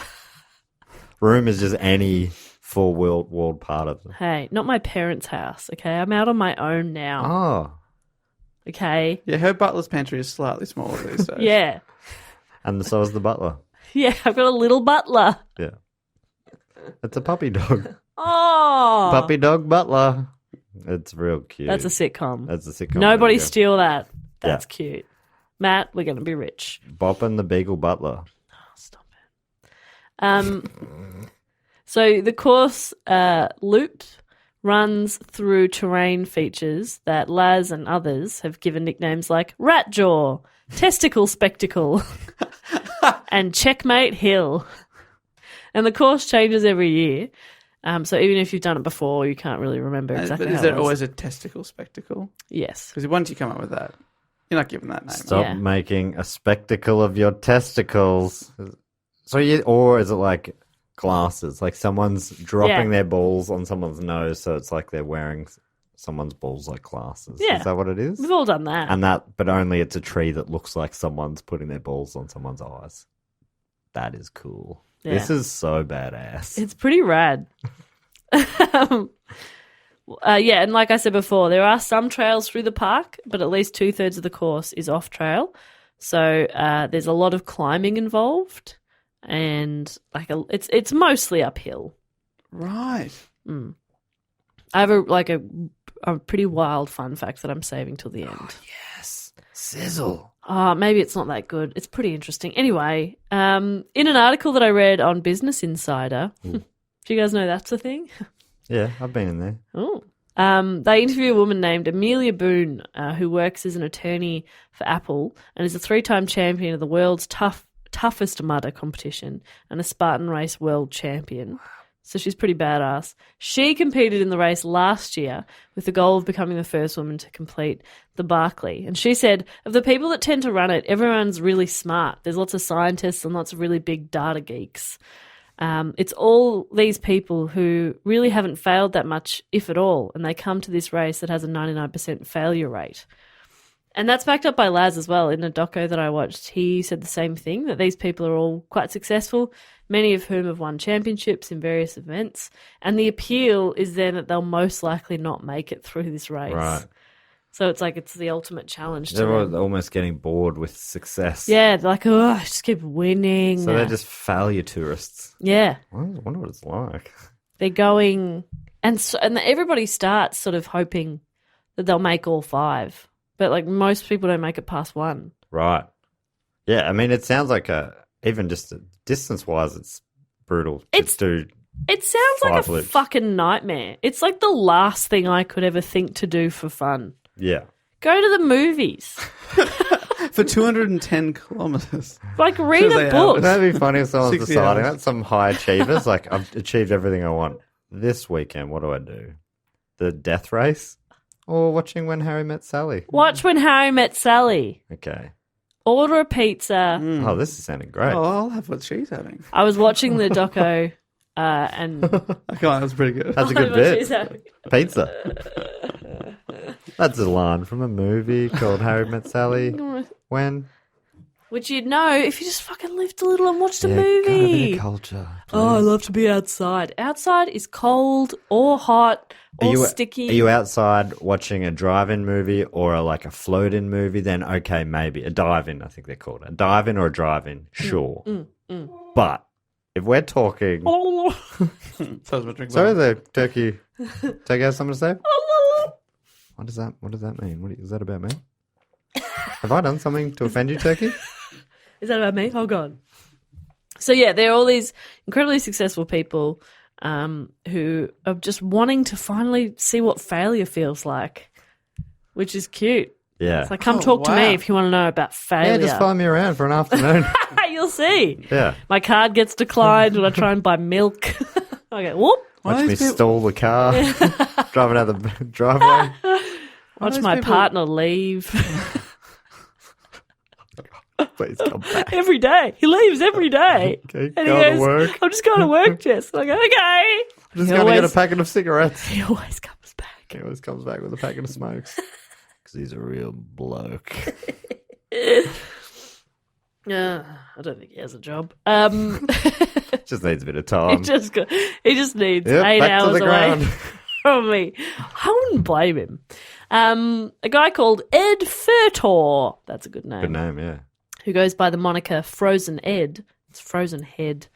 Room is just any full walled part of it. Hey, not my parents' house, okay? I'm out on my own now, Oh, okay? Yeah, her butler's pantry is slightly smaller these days. Yeah. and so is the butler. Yeah, I've got a little butler. Yeah, it's a puppy dog. Oh. Puppy dog butler. It's real cute. That's a sitcom. That's a sitcom. Nobody There you go. steal that. Yeah. That's cute. Matt, we're going to be rich. Bop and the Beagle Butler. Stop it. So the course loop runs through terrain features that Laz and others have given nicknames like Rat Jaw, Testicle Spectacle, and Checkmate Hill. And the course changes every year. So even if you've done it before, you can't really remember exactly But is how there it was. always a testicle spectacle? Yes. Because once you come up with that, you're not giving that name. Stop Yeah. making a spectacle of your testicles. So or is it like glasses? Like someone's dropping their balls on someone's nose, so it's like they're wearing someone's balls like glasses. Yeah. Is that what it is? We've all done that. But only it's a tree that looks like someone's putting their balls on someone's eyes. That is cool. Yeah. This is so badass. It's pretty rad. Yeah, and like I said before, there are some trails through the park, but at least 2/3 of the course is off trail. So there's a lot of climbing involved, and it's mostly uphill. Right. I have a pretty wild fun fact that I'm saving till the end. Yes. Sizzle. Maybe it's not that good. It's pretty interesting. Anyway, in an article that I read on Business Insider, do you guys know that's a thing? Yeah, I've been in there. Oh. They interview a woman named Amelia Boone, who works as an attorney for Apple and is a 3-time champion of the world's toughest mudder competition and a Spartan race world champion. So she's pretty badass. She competed in the race last year with the goal of becoming the first woman to complete the Barkley. And she said, of the people that tend to run it, everyone's really smart. There's lots of scientists and lots of really big data geeks. It's all these people who really haven't failed that much, if at all, and they come to this race that has a 99% failure rate. And that's backed up by Laz as well. In a doco that I watched, he said the same thing, that these people are all quite successful, many of whom have won championships in various events. And the appeal is then that they'll most likely not make it through this race. Right. So it's the ultimate challenge to They're them. almost getting bored with success. Yeah, they're like, oh, I just keep winning. So they're just failure tourists. Yeah. I wonder what it's like. They're going, and everybody starts sort of hoping that they'll make all 5. But like most people don't make it past 1. Right. Yeah, I mean, it sounds like even just distance-wise, it's brutal to do. It sounds like 5 a loops. fucking nightmare. It's like the last thing I could ever think to do for fun. Yeah. Go to the movies. For 210 kilometres. Like read Because a they book. have- That'd be funny if someone's 60 deciding hours. that. Some high achievers, like, I've achieved everything I want. This weekend, what do? The death race? Or watching When Harry Met Sally? Watch When Harry Met Sally. Okay. Order a pizza. Oh, this is sounding great. Oh, I'll have what she's having. I was watching the doco and Okay, that was pretty good. That's a good what she's bit. having. Pizza. That's a line from a movie called Harry Met Sally. When? Which you'd know if you just fucking lived a little and watched a Yeah, got a bit movie. of culture. Oh, I love to be outside. Outside is cold or hot or sticky. Are you outside watching a drive-in movie or like a float-in movie? Then okay, maybe a dive-in. I think they're called a dive-in or a drive-in. Sure, but if we're talking, sorry, the turkey has something to say. What does that mean? Is that about me? Have I done something to offend you, Turkey? Is that about me? Oh, God. So, yeah, there are all these incredibly successful people who are just wanting to finally see what failure feels like, which is cute. Yeah. It's like, come talk to wow. me if you want to know about failure. Yeah, just follow me around for an afternoon. You'll see. Yeah. My card gets declined when I try and buy milk. I go, whoop. Watch me stall the car, driving out the driveway. Watch those my people- partner leave. Please come back. Every day. He leaves every day. Okay, And he go to goes, work. I'm just going to work, Jess. And I go, okay. Just He going to get a always- packet of cigarettes. He always comes back. He always comes back with a packet of smokes. Because he's a real bloke. I don't think he has a job. Just needs a bit of time. He just needs Yep, 8 back to hours the away ground. from me. I wouldn't blame him. A guy called Ed Furtor, that's a good name, Good name, yeah. who goes by the moniker Frozen Ed. It's Frozen Head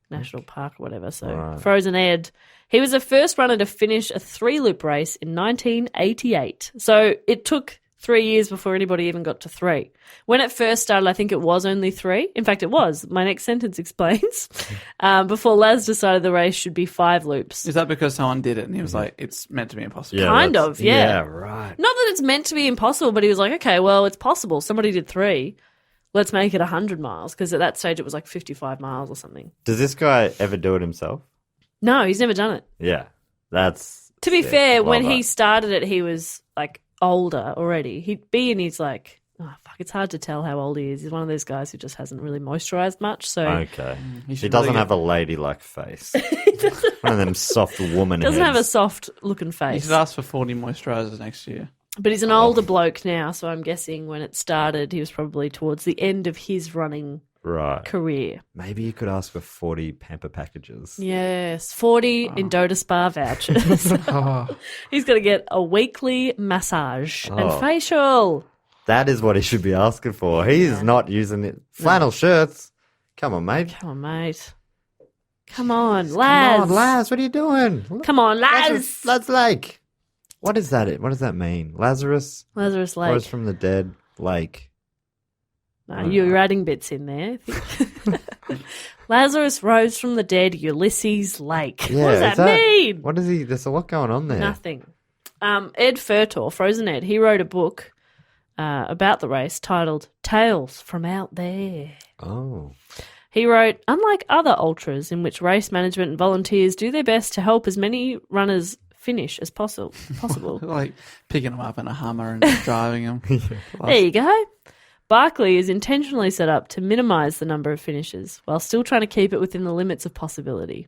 National Park or whatever, so Right. Frozen Ed. He was the first runner to finish a 3-loop race in 1988. So it took 3 years before anybody even got to 3. When it first started, I think it was only 3. In fact, it was. My next sentence explains. Before Laz decided the race should be 5 loops. Is that because someone did it and he was like, it's meant to be impossible? Yeah, Kind that's- of, yeah. Yeah, right. Not that it's meant to be impossible, but he was like, okay, well, it's possible. Somebody did 3. Let's make it 100 miles, because at that stage it was like 55 miles or something. Does this guy ever do it himself? No, he's never done it. Yeah. That's To be sick. fair, Love when that. he started it, he was like older already. He'd be in his like, oh, fuck, it's hard to tell how old he is. He's one of those guys who just hasn't really moisturized much. So Okay. You He should doesn't really have a ladylike face. One of them soft woman doesn't have a heads. soft looking You face. should ask for 40 moisturisers next year. But he's an older bloke now, so I'm guessing when it started, he was probably towards the end of his running Right. career. Maybe you could ask for 40 pamper packages. Yes, 40 Indota Spa vouchers. Oh, He's going to get a weekly massage and Oh. facial. That is what he should be asking for. He's not using it. Flannel shirts. Come on, mate. Come on, mate. Come on, Laz. Come on, Laz. What are you doing? Come on, Laz. Laz Lake. What is that? What does that mean? Lazarus? Lazarus Rose Lake. from the dead. Lake. You're adding bits in there. Lazarus rose from the dead, Ulysses Lake. Yeah, What does is that mean? What is he? There's a lot going on there. Nothing. Ed Furtor, Frozen Ed, he wrote a book about the race titled Tales from Out There. Oh. He wrote, unlike other ultras in which race management and volunteers do their best to help as many runners finish as possible. like picking them up in a Hummer and driving them. There you go. Barkley is intentionally set up to minimise the number of finishes while still trying to keep it within the limits of possibility.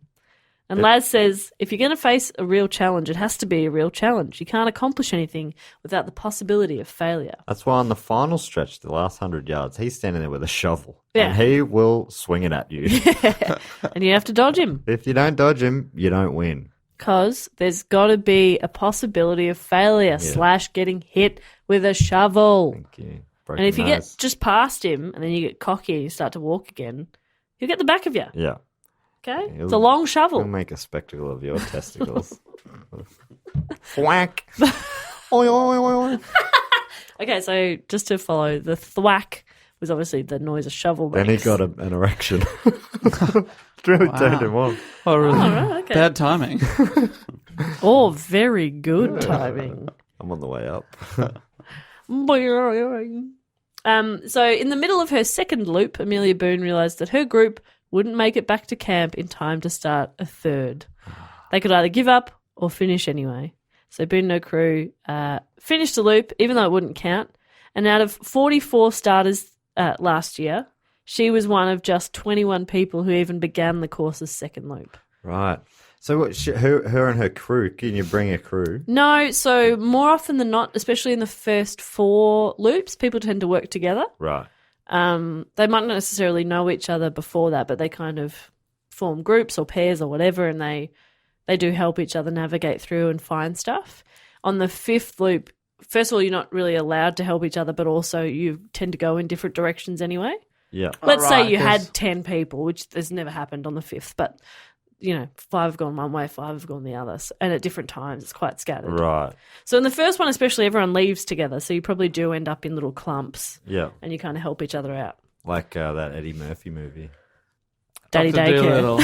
And Laz says, if you're going to face a real challenge, it has to be a real challenge. You can't accomplish anything without the possibility of failure. That's why on the final stretch, the last 100 yards, he's standing there with a shovel. Yeah. And he will swing it at you. And you have to dodge him If you don't dodge him, you don't win. because there's got to be a possibility of failure / getting hit with a shovel. Thank you. And if you get just past him and then you get cocky and you start to walk again, he'll get the back of you. Yeah. Okay? He'll- It's a long He'll shovel. make a spectacle of your testicles. Whack. Oi, oi, oi, oi. Okay, so just to follow, the thwack was obviously the noise a shovel makes. Then he got an erection. It really turned him on. Oh, really? right, okay. Bad timing. Oh, very good timing. I'm on the way up. So in the middle of her second loop, Amelia Boone realised that her group wouldn't make it back to camp in time to start a third. They could either give up or finish anyway. So Boone and her crew finished the loop, even though it wouldn't count. And out of 44 starters last year, she was one of just 21 people who even began the course's second loop. Right. So what, her and her crew, can you bring a crew? No, so more often than not, especially in the first 4 loops, people tend to work together. Right. They might not necessarily know each other before that, but they kind of form groups or pairs or whatever, and they do help each other navigate through and find stuff. On the 5th loop, first of all, you're not really allowed to help each other, but also you tend to go in different directions anyway. Yeah. Let's right, say you 'cause- had 10 people, which has never happened on the 5th, but 5 have gone one way, 5 have gone the other, and at different times. It's quite scattered. Right. So in the first one, especially, everyone leaves together, so you probably do end up in little clumps, Yeah. and you kind of help each other out. Like that Eddie Murphy movie. Daddy Dr. daycare. Dolittle.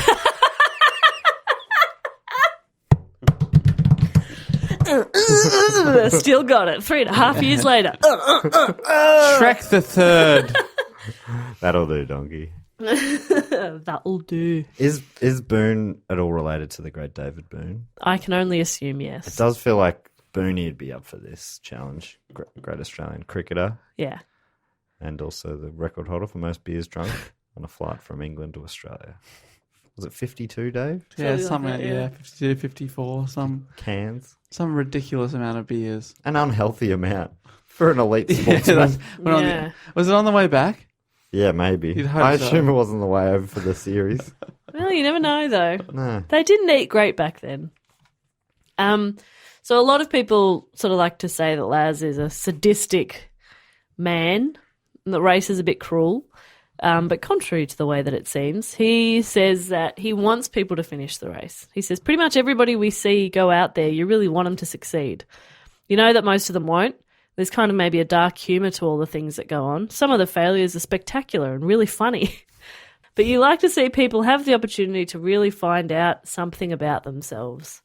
Still got it. 3.5 years later. Shrek the Third. That'll do, donkey. That'll do. Is Boone at all related to the great David Boone? I can only assume It yes. does feel like Booney'd be up for this challenge. Great Australian cricketer Yeah. and also the record holder for most beers drunk on a flight from England to Australia. Was it 52, Dave? Yeah, Something like something, that, yeah. 52, 54, some Cans. ridiculous amount of beers. An unhealthy amount. for an elite sportsman. Was it on the way back? Yeah, maybe. You'd hope I so. assume it wasn't the way over for the series. Well, you never know, though. No. They didn't eat great back then. So a lot of people sort of like to say that Laz is a sadistic man, and the race is a bit cruel. But contrary to the way that it seems, he says that he wants people to finish the race. He says pretty much everybody we see go out there, you really want them to succeed. You know that most of them won't. There's kind of maybe a dark humour to all the things that go on. Some of the failures are spectacular and really funny. But you like to see people have the opportunity to really find out something about themselves.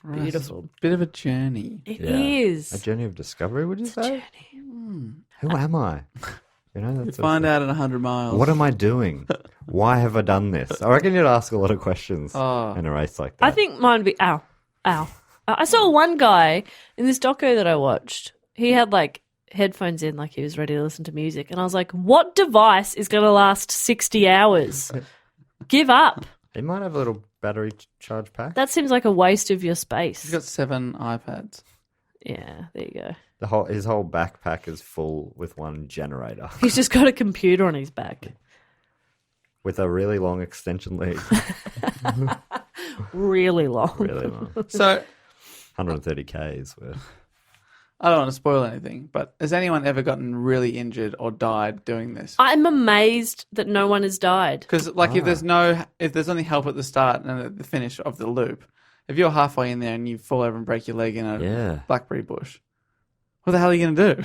Right, Beautiful. it's a bit of a journey. It Yeah. is. A journey of discovery, would you say? Who am I? You know, that's Find out in 100 miles. What am I doing? Why have I done this? I reckon you'd ask a lot of questions in a race like that. I think mine would be, ow. I saw one guy in this doco that I watched. He had like headphones in, like he was ready to listen to music. And I was like, what device is going to last 60 hours? Give up. He might have a little battery charge pack. That seems like a waste of your space. He's got 7 iPads. Yeah, there you go. His whole backpack is full with one generator He's just got a computer on his back. with a really long extension lead. Really long. Really long. So 130 Ks worth. I don't want to spoil anything, but has anyone ever gotten really injured or died doing this? I'm amazed that no one has died. Because if there's only help at the start and at the finish of the loop, if you're halfway in there and you fall over and break your leg in a blackberry bush, what the hell are you going to do?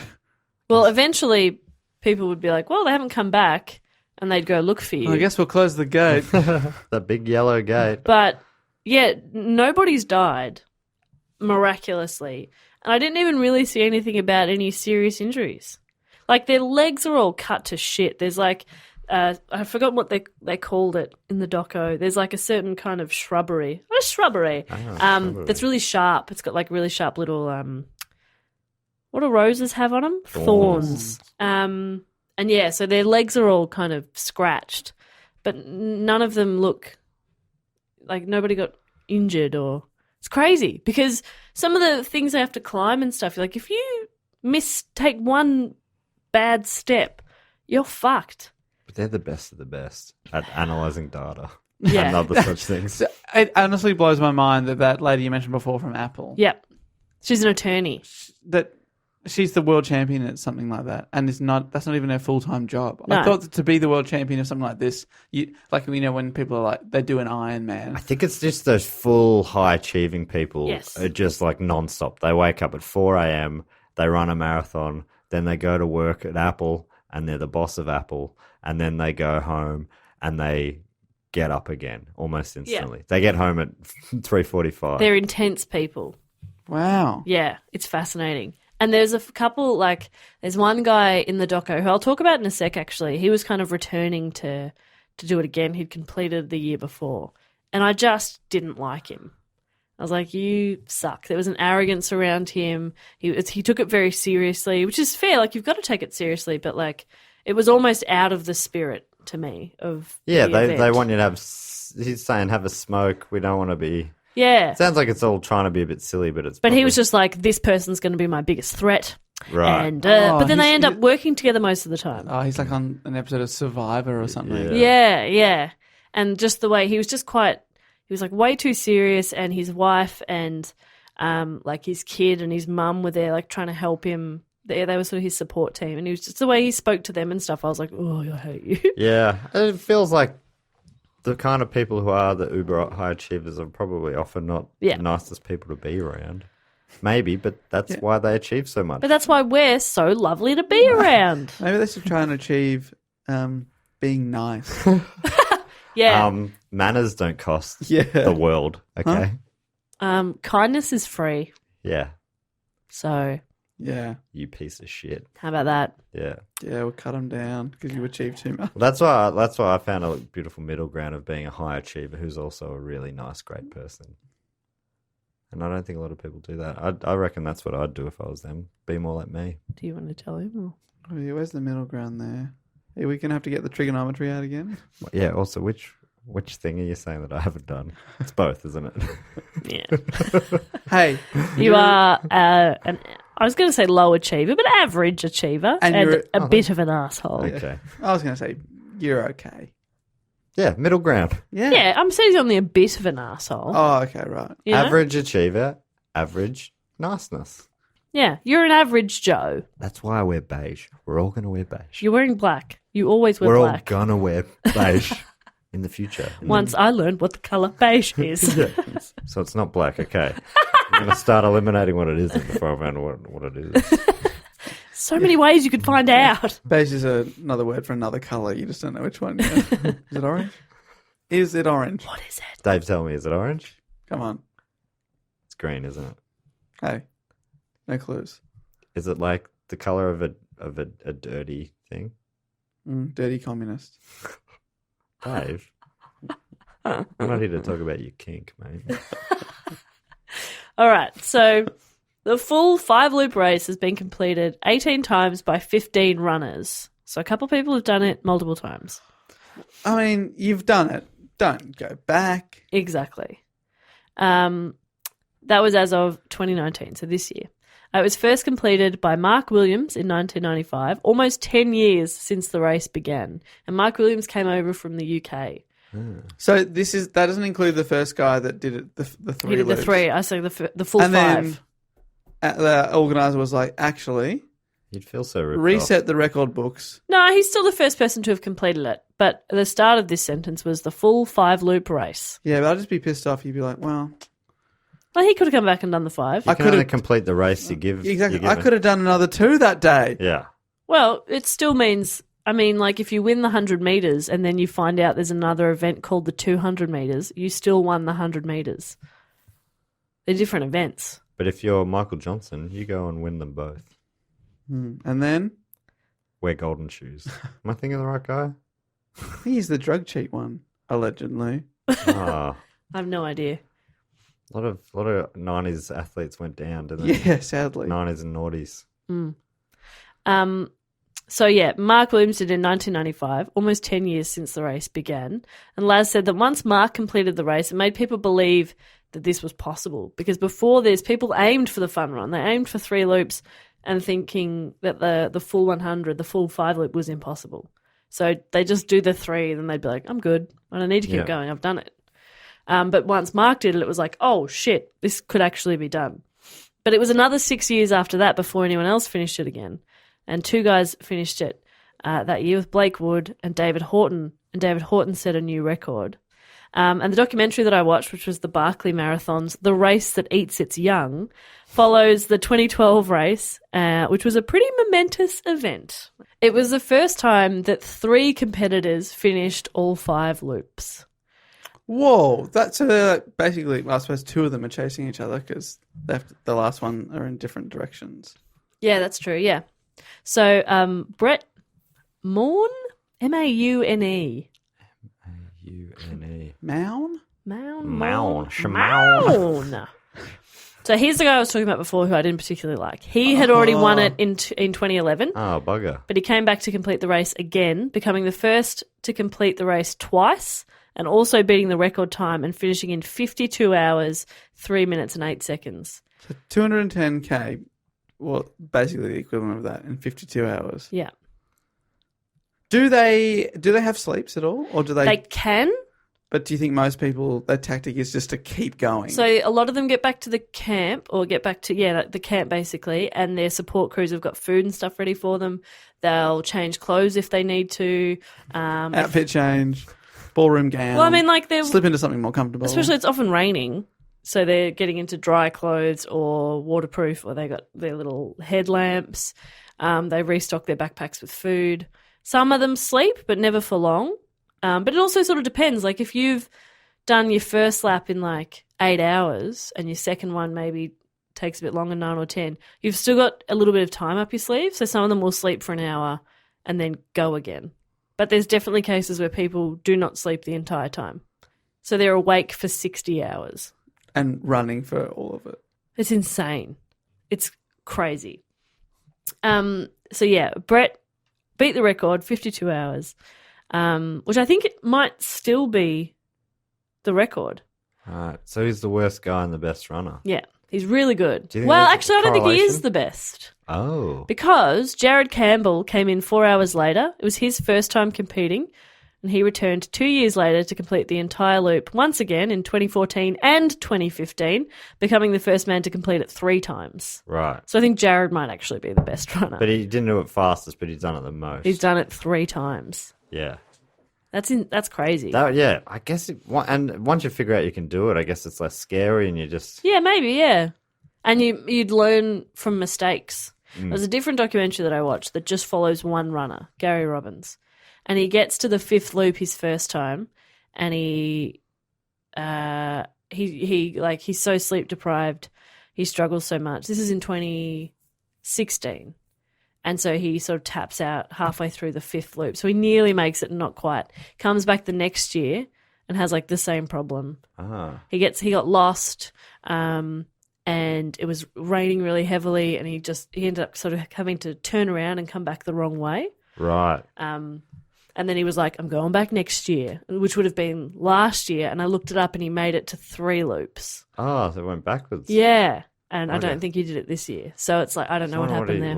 Well, eventually people would be like, well, they haven't come back, and they'd go look for you. Well, I guess we'll close the gate. The big yellow gate. But, yeah, nobody's died, miraculously. And I didn't even really see anything about any serious injuries. Like, their legs are all cut to shit. There's like, I forgot what they called it in the doco. There's like a certain kind of shrubbery. Shrubbery. That's really sharp. It's got like really sharp little, what do roses have on them? Thorns. And yeah, so their legs are all kind of scratched. But none of them look like nobody got injured or... It's crazy because some of the things they have to climb and stuff, like if you take one bad step, you're fucked. But they're the best of the best at analysing data Yeah. and other such things. It honestly blows my mind that lady you mentioned before from Apple, Yep. She's an attorney. that she's the world champion at something like that, and that's not even her full-time job. No. I thought that to be the world champion of something like this, when people are like, they do an Ironman. I think it's just those full high-achieving people Yes. are just like non-stop. They wake up at 4 a.m., they run a marathon, then they go to work at Apple, and they're the boss of Apple, and then they go home and they get up again almost instantly. They get home at 3:45. They're intense people. Wow. Yeah, it's fascinating. And there's a couple, like, there's one guy in the doco who I'll talk about in a sec, actually. He was kind of returning to do it again. He'd completed the year before. And I just didn't like him. I was like, you suck. There was an arrogance around him. He took it very seriously, which is fair. Like, you've got to take it seriously. But, like, it was almost out of the spirit to me of Yeah, the they event. want you to have... He's saying, have a smoke. We don't want to be... Yeah. It sounds like it's all trying to be a bit silly, but it's... But he probably- was just like, this person's going to be my biggest threat. Right. And Oh, but then they he's- end up working together most of the time. Oh, he's like on an episode of Survivor or something. Yeah. And just the way he was just he was like way too serious, and his wife and like his kid and his mum were there like trying to help him. They were sort of his support team, and he was just the way he spoke to them and stuff. I was like, oh, I hate you. Yeah. It feels like the kind of people who are the uber high achievers are probably often not the nicest people to be around. Maybe, but that's why they achieve so much. But that's why we're so lovely to be around. Maybe they should try and achieve being nice. Yeah. Manners don't cost Yeah. the world, okay? Kindness is free. Yeah. So Yeah. You piece of shit. how about that? Yeah. Yeah, we'll cut them down because you achieved too much. Well, that's why I found a beautiful middle ground of being a high achiever who's also a really nice, great person. And I don't think a lot of people do that. I reckon that's what I'd do if I was them. Be more like me. Do you want to tell him? Or? Oh, yeah, where's the middle ground there? Are we going to have to get the trigonometry out again? Yeah, also, which thing are you saying that I haven't done? It's both, isn't it? Yeah. Hey. You are I was going to say low achiever, but average achiever And and you're- a bit of an asshole. Okay. I was going to say you're okay. Yeah, middle ground. Yeah. Yeah, I'm saying he's only a bit of an asshole. Oh, okay, right. you know? Average achiever, average niceness. Yeah, you're an average Joe. That's why I wear beige. We're all going to wear beige. You're wearing black. You always wear We're all black. going to wear beige in the future. Once I learned what the colour beige is. So it's not black, okay. I'm going to start eliminating what it is before I find what it is. So many ways you could find out. Beige is another word for another colour. You just don't know which one. Yeah. Is it orange? Is it orange? What is it? Dave, tell me, is it orange? Come on. It's green, isn't it? Hey, no clues. Is it like the color of a dirty thing? Dirty communist. Dave, I'm not here to talk about your kink, mate. All right, so the full 5-loop race has been completed 18 times by 15 runners. So a couple people have done it multiple times. I mean, you've done it. Don't go back. Exactly. That was as of 2019, so this year. It was first completed by Mark Williams in 1995, almost 10 years since the race began. And Mark Williams came over from the UK. So that doesn't include the first guy that did it, the 3 He did the loops. 3, I say the full And 5. then the organizer was like, actually, You'd feel so ripped reset the record books. No, he's still the first person to have completed it. But the start of this sentence was the full 5-loop race. Yeah, but I'd just be pissed off. You'd be like, well, Well, he could have come back and done the 5. off. You I can only could've- complete the race you give. exactly. you're I given. could have done another 2 that day. Yeah. Well, it still means, I mean, like if you win the 100 metres and then you find out there's another event called the 200 metres, you still won the 100 metres. They're different events. But if you're Michael Johnson, you go and win them both. And then Wear golden shoes. Am I thinking of the right guy? he's the drug cheat one, allegedly. Ah, I have no idea. a lot of 90s athletes went down, didn't they? Yeah, sadly. 90s and noughties. So yeah, Mark Williams did in 1995, almost 10 years since the race began. And Laz said that once Mark completed the race, it made people believe that this was possible. Because before this, people aimed for the fun run. They aimed for 3 loops and thinking that the full 100, the full 5-loop was impossible. So they just do the 3 and then they'd be like, I'm good. I don't need to keep Yeah. going. I've done it. But once Mark did it, it was like, oh shit, this could actually be done. But it was another 6 years after that before anyone else finished it again. And 2 guys finished it that year with Blake Wood and David Horton. And David Horton set a new record. And the documentary that I watched, which was the Barkley Marathon's The Race That Eats Its Young, follows the 2012 race, which was a pretty momentous event. It was the first time that 3 competitors finished all 5 loops. Whoa, that's basically, well, I suppose 2 of them are chasing each other because the last one are in different directions. Yeah, that's true, yeah. So Brett Maune, Maune. U-N-E. Mound? Maune. So here's the guy I was talking about before who I didn't particularly like. He had already won it in 2011, Oh, bugger. but he came back to complete the race again, becoming the first to complete the race twice and also beating the record time and finishing in 52 hours, 3 minutes and 8 seconds. So 210K, well, basically the equivalent of that in 52 hours. Yeah. Do they have sleeps at all? Or do They can. But do you think most people, their tactic is just to keep going? So a lot of them get back to the camp or get back to, the camp basically, and their support crews have got food and stuff ready for them. They'll change clothes if they need to. Outfit change, ballroom gown. Well, I mean, like they're, slip into something more comfortable. especially it's often raining, so they're getting into dry clothes or waterproof, or they got their little headlamps. They restock their backpacks with food. Some of them sleep, but never for long. But it also sort of depends. Like if you've done your first lap in like 8 hours and your second one maybe takes a bit longer, 9 or 10, you've still got a little bit of time up your sleeve. So some of them will sleep for an hour and then go again. But there's definitely cases where people do not sleep the entire time. So they're awake for 60 hours. And running for all of it. It's insane. It's crazy. So yeah, Brett beat the record, 52 hours, which I think it might still be the record. All right. So he's the worst guy and the best runner. Yeah, He's really good. Do you think Well, there's a actually, I don't think he is correlation? the best. Oh. Because Jared Campbell came in 4 hours later. It was his first time competing, and he returned 2 years later to complete the entire loop once again in 2014 and 2015, becoming the first man to complete it 3 times. Right. So I think Jared might actually be the best runner. But he didn't do it fastest, but he's done it the most. He's done it 3 times. Yeah. That's crazy. Yeah, I guess, and once you figure out you can do it, I guess it's less scary and you just... Yeah, maybe, yeah. And you'd learn from mistakes. Mm. There's a different documentary that I watched that just follows one runner, Gary Robbins. And he gets to the 5th loop his first time, and he's so sleep deprived, he struggles so much. This is in 2016. And so he sort of taps out halfway through the 5th loop. So he nearly makes it, not quite. Comes back the next year and has like the same problem. Ah. He got lost, and it was raining really heavily, and he ended up sort of having to turn around and come back the wrong way. Right. And then he was like, I'm going back next year, which would have been last year. And I looked it up, and he made it to 3 loops. Oh, so it went backwards. Yeah. And I Okay. don't think he did it this year. So it's like, I don't know what happened there.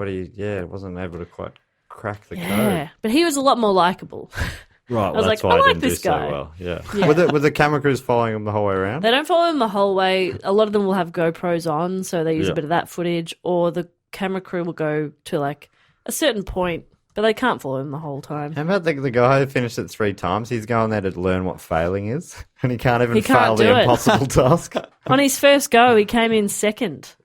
Wasn't able to quite crack the Yeah. code. But he was a lot more likable. Right, was that's like, why I I like didn't do this so guy. well. Yeah. Yeah. Were the camera crews following him the whole way around? They don't follow him the whole way. A lot of them will have GoPros on, so they use Yeah. a bit of that footage, or the camera crew will go to like a certain point, but they can't follow him the whole time. How about the guy who finished it 3 times? He's going there to learn what failing is, and he can't even He can't fail do the it. impossible task. On his first go, he came in second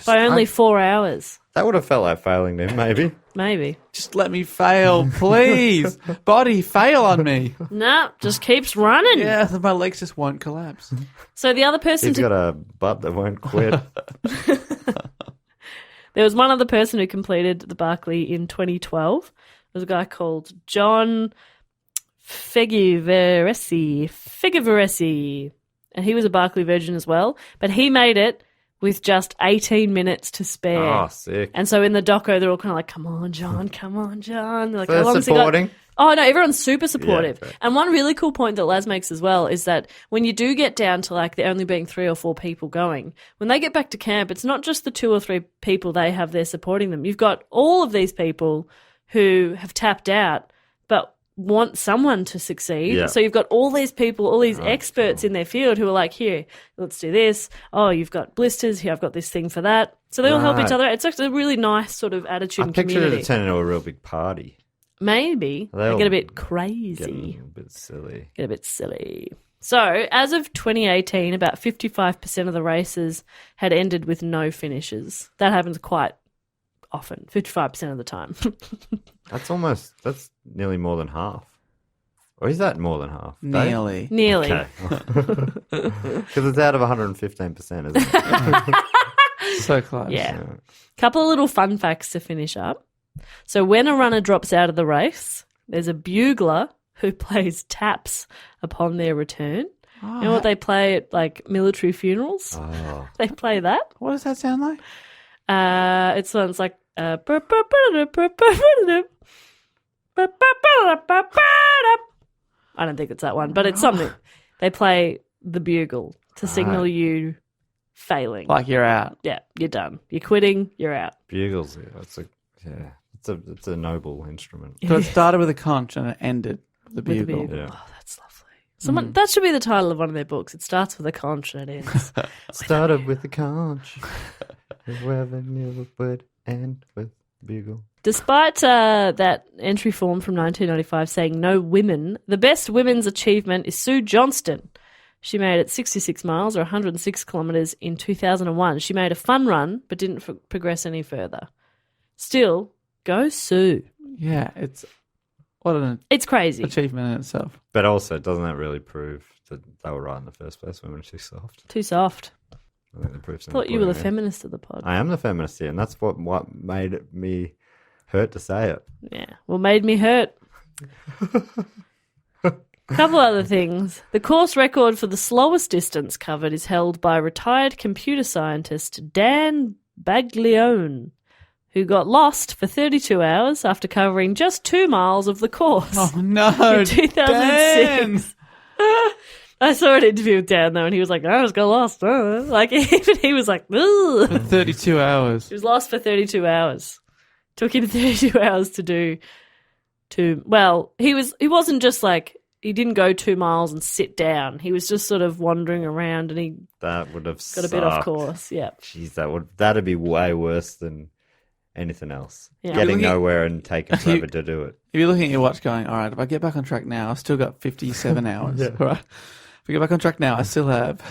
by only 4 hours, That would have felt like failing to him, maybe. maybe. Just let me fail, please. Body, fail on me. No, just keeps running. Yeah, my legs just won't collapse. So the other person He's got a butt that won't quit. There was one other person who completed the Barkley in 2012. There was a guy called John Figivaresi, and he was a Barkley virgin as well, but he made it with just 18 minutes to spare. Oh, sick. And so in the doco, they're all kind of like, come on, John. They're like, They're how long's he got? supporting. Oh, no, everyone's super supportive. Yeah, right. And one really cool point that Laz makes as well is that when you do get down to like there only being 3 or 4 people going, when they get back to camp, it's not just the 2 or 3 people they have there supporting them. You've got all of these people who have tapped out but want someone to succeed. Yeah. So you've got all these people, all these experts in their field who are like, here, let's do this. Oh, you've got blisters. Here, I've got this thing for that. So they all help each Right. other out. It's actually a really nice sort of attitude I and pictured community. it turning into a real big party. Maybe. They'll They get a bit Getting crazy. a bit silly. Get a bit silly. So, as of 2018, about 55% of the races had ended with no finishes. That happens quite often, 55% of the time. That's nearly more than half. Or is that more than half? Dave? Nearly. Nearly. Okay. Because it's out of 115%, isn't it? So close. Yeah. Couple of little fun facts to finish up. So when a runner drops out of the race, there's a bugler who plays taps upon their return. You know what they play at like military funerals? Oh. They play that. What does that sound like? It's like I don't think it's that one, but it's something. They play the bugle to signal you failing. Like you're out. Yeah, you're done. You're quitting. You're out. Bugles. It's a noble instrument. So it started with a conch and it ended with the With the bugle. bugle. Yeah. Oh, that's lovely. That should be the title of one of their books. It starts with a conch and it ends. Started with the conch. Whoever knew it would end with bugle. Despite that entry form from 1995 saying no women, the best women's achievement is Sue Johnston. She made it 66 miles or 106 kilometres in 2001. She made a fun run but didn't progress any further. Still, go Sue. Yeah, it's what an It's crazy. achievement in itself. But also, doesn't that really prove that they were right in the first place? Women are too soft. Too soft. I think the proof's in Thought you were the pudding, yeah. feminist of the pod. I am the feminist here, and that's what made me hurt to say it. Yeah. Well, made me hurt. Couple other things. The course record for the slowest distance covered is held by retired computer scientist Dan Baglione, who got lost for 32 hours after covering just 2 miles of the course Oh no, in 2006. I saw an interview with Dan though, and he was like, "I just got lost." Like even he was like, "Ugh." 32 hours. He was lost for 32 hours. Took him 32 hours to do. Well, he wasn't just like he didn't go 2 miles and sit down. He was just sort of wandering around, and he That would have got a bit off course. Yeah. Jeez, that'd be way worse than anything else. Yeah. Getting nowhere and taking forever to do it. If you're looking at your watch going, all right, if I get back on track now, I've still got 57 hours. All right. If I get back on track now, I still have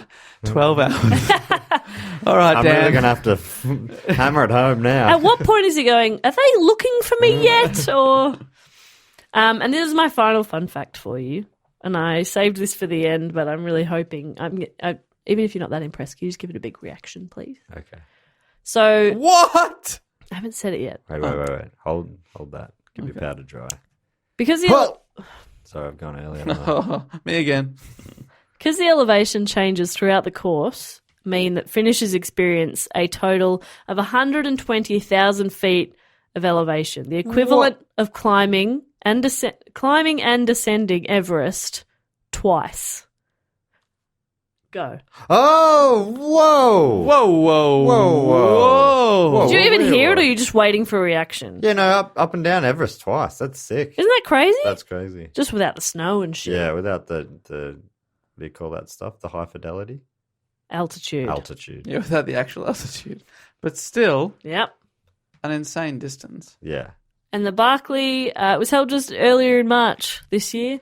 12 hours. All right, I'm Dan. really going to have to hammer it home now. At what point is he going, are they looking for me yet? Or, and this is my final fun fact for you. And I saved this for the end, but I'm really hoping, even if you're not that impressed, can you just give it a big reaction, please? Okay. So, What? I haven't said it yet. Wait. Hold that. Give your powder dry. Because Sorry, I've gone earlier. Me again. Because the elevation changes throughout the course mean that finishers experience a total of 120,000 feet of elevation, the equivalent of climbing and descending Everest twice. Go. Oh, whoa. Whoa. Did you even really? hear it, or are you just waiting for a reaction? Yeah, no, up and down Everest twice. That's sick. Isn't that crazy? That's crazy. Just without the snow and shit. Yeah, without the what do you call that stuff? The high fidelity? Altitude. Yeah, without the actual altitude. But still, Yep. an insane distance. Yeah. And the Barkley was held just earlier in March this year,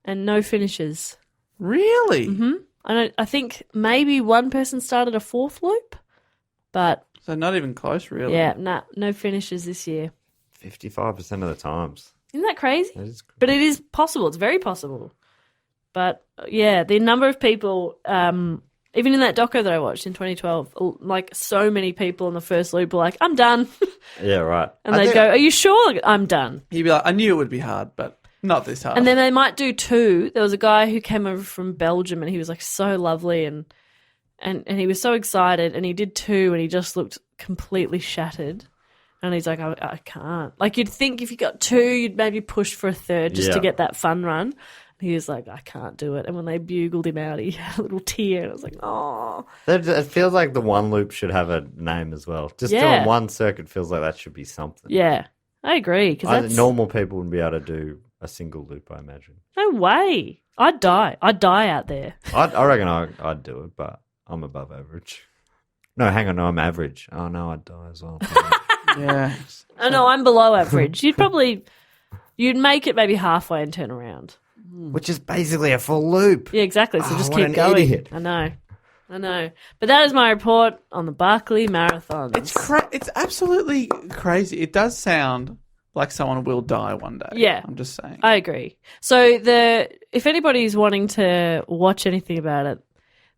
and no finishes. Really? Mm-hmm. I think maybe one person started a fourth loop, but So not even close, really. yeah, no finishes this year. 55% of the times. Isn't that crazy? That is But it is possible. It's very possible. But yeah, the number of people, even in that doco that I watched in 2012, like so many people in the first loop were like, "I'm done," Yeah, right. and they'd go, "Are you sure?" Like, "I'm done." You'd be like, I knew it would be hard, but not this hard. And then they might do two. There was a guy who came over from Belgium, and he was like so lovely, and he was so excited, and he did two, and he just looked completely shattered. And he's like, I can't. Like, you'd think if you got two, you'd maybe push for a third just to get that fun run. And he was like, I can't do it. And when they bugled him out, he had a little tear, and I was like, oh. It feels like the one loop should have a name as well. Just Yeah. doing one circuit feels like that should be something. Yeah, I agree. Because Normal people wouldn't be able to do a single loop, I imagine. no way. I'd die. I'd die out there. I reckon I'd do it, but I'm above average. No, hang on, no, I'm average. Oh, no, I'd die as well. yeah. Oh, no, I'm below average. You'd make it maybe halfway and turn around. Which is basically a full loop. Yeah, exactly. So just what keep an going. idiot. I know. But that is my report on the Barkley Marathon. It's absolutely crazy. It does sound like someone will die one day. Yeah. I'm just saying. I agree. So if anybody's wanting to watch anything about it,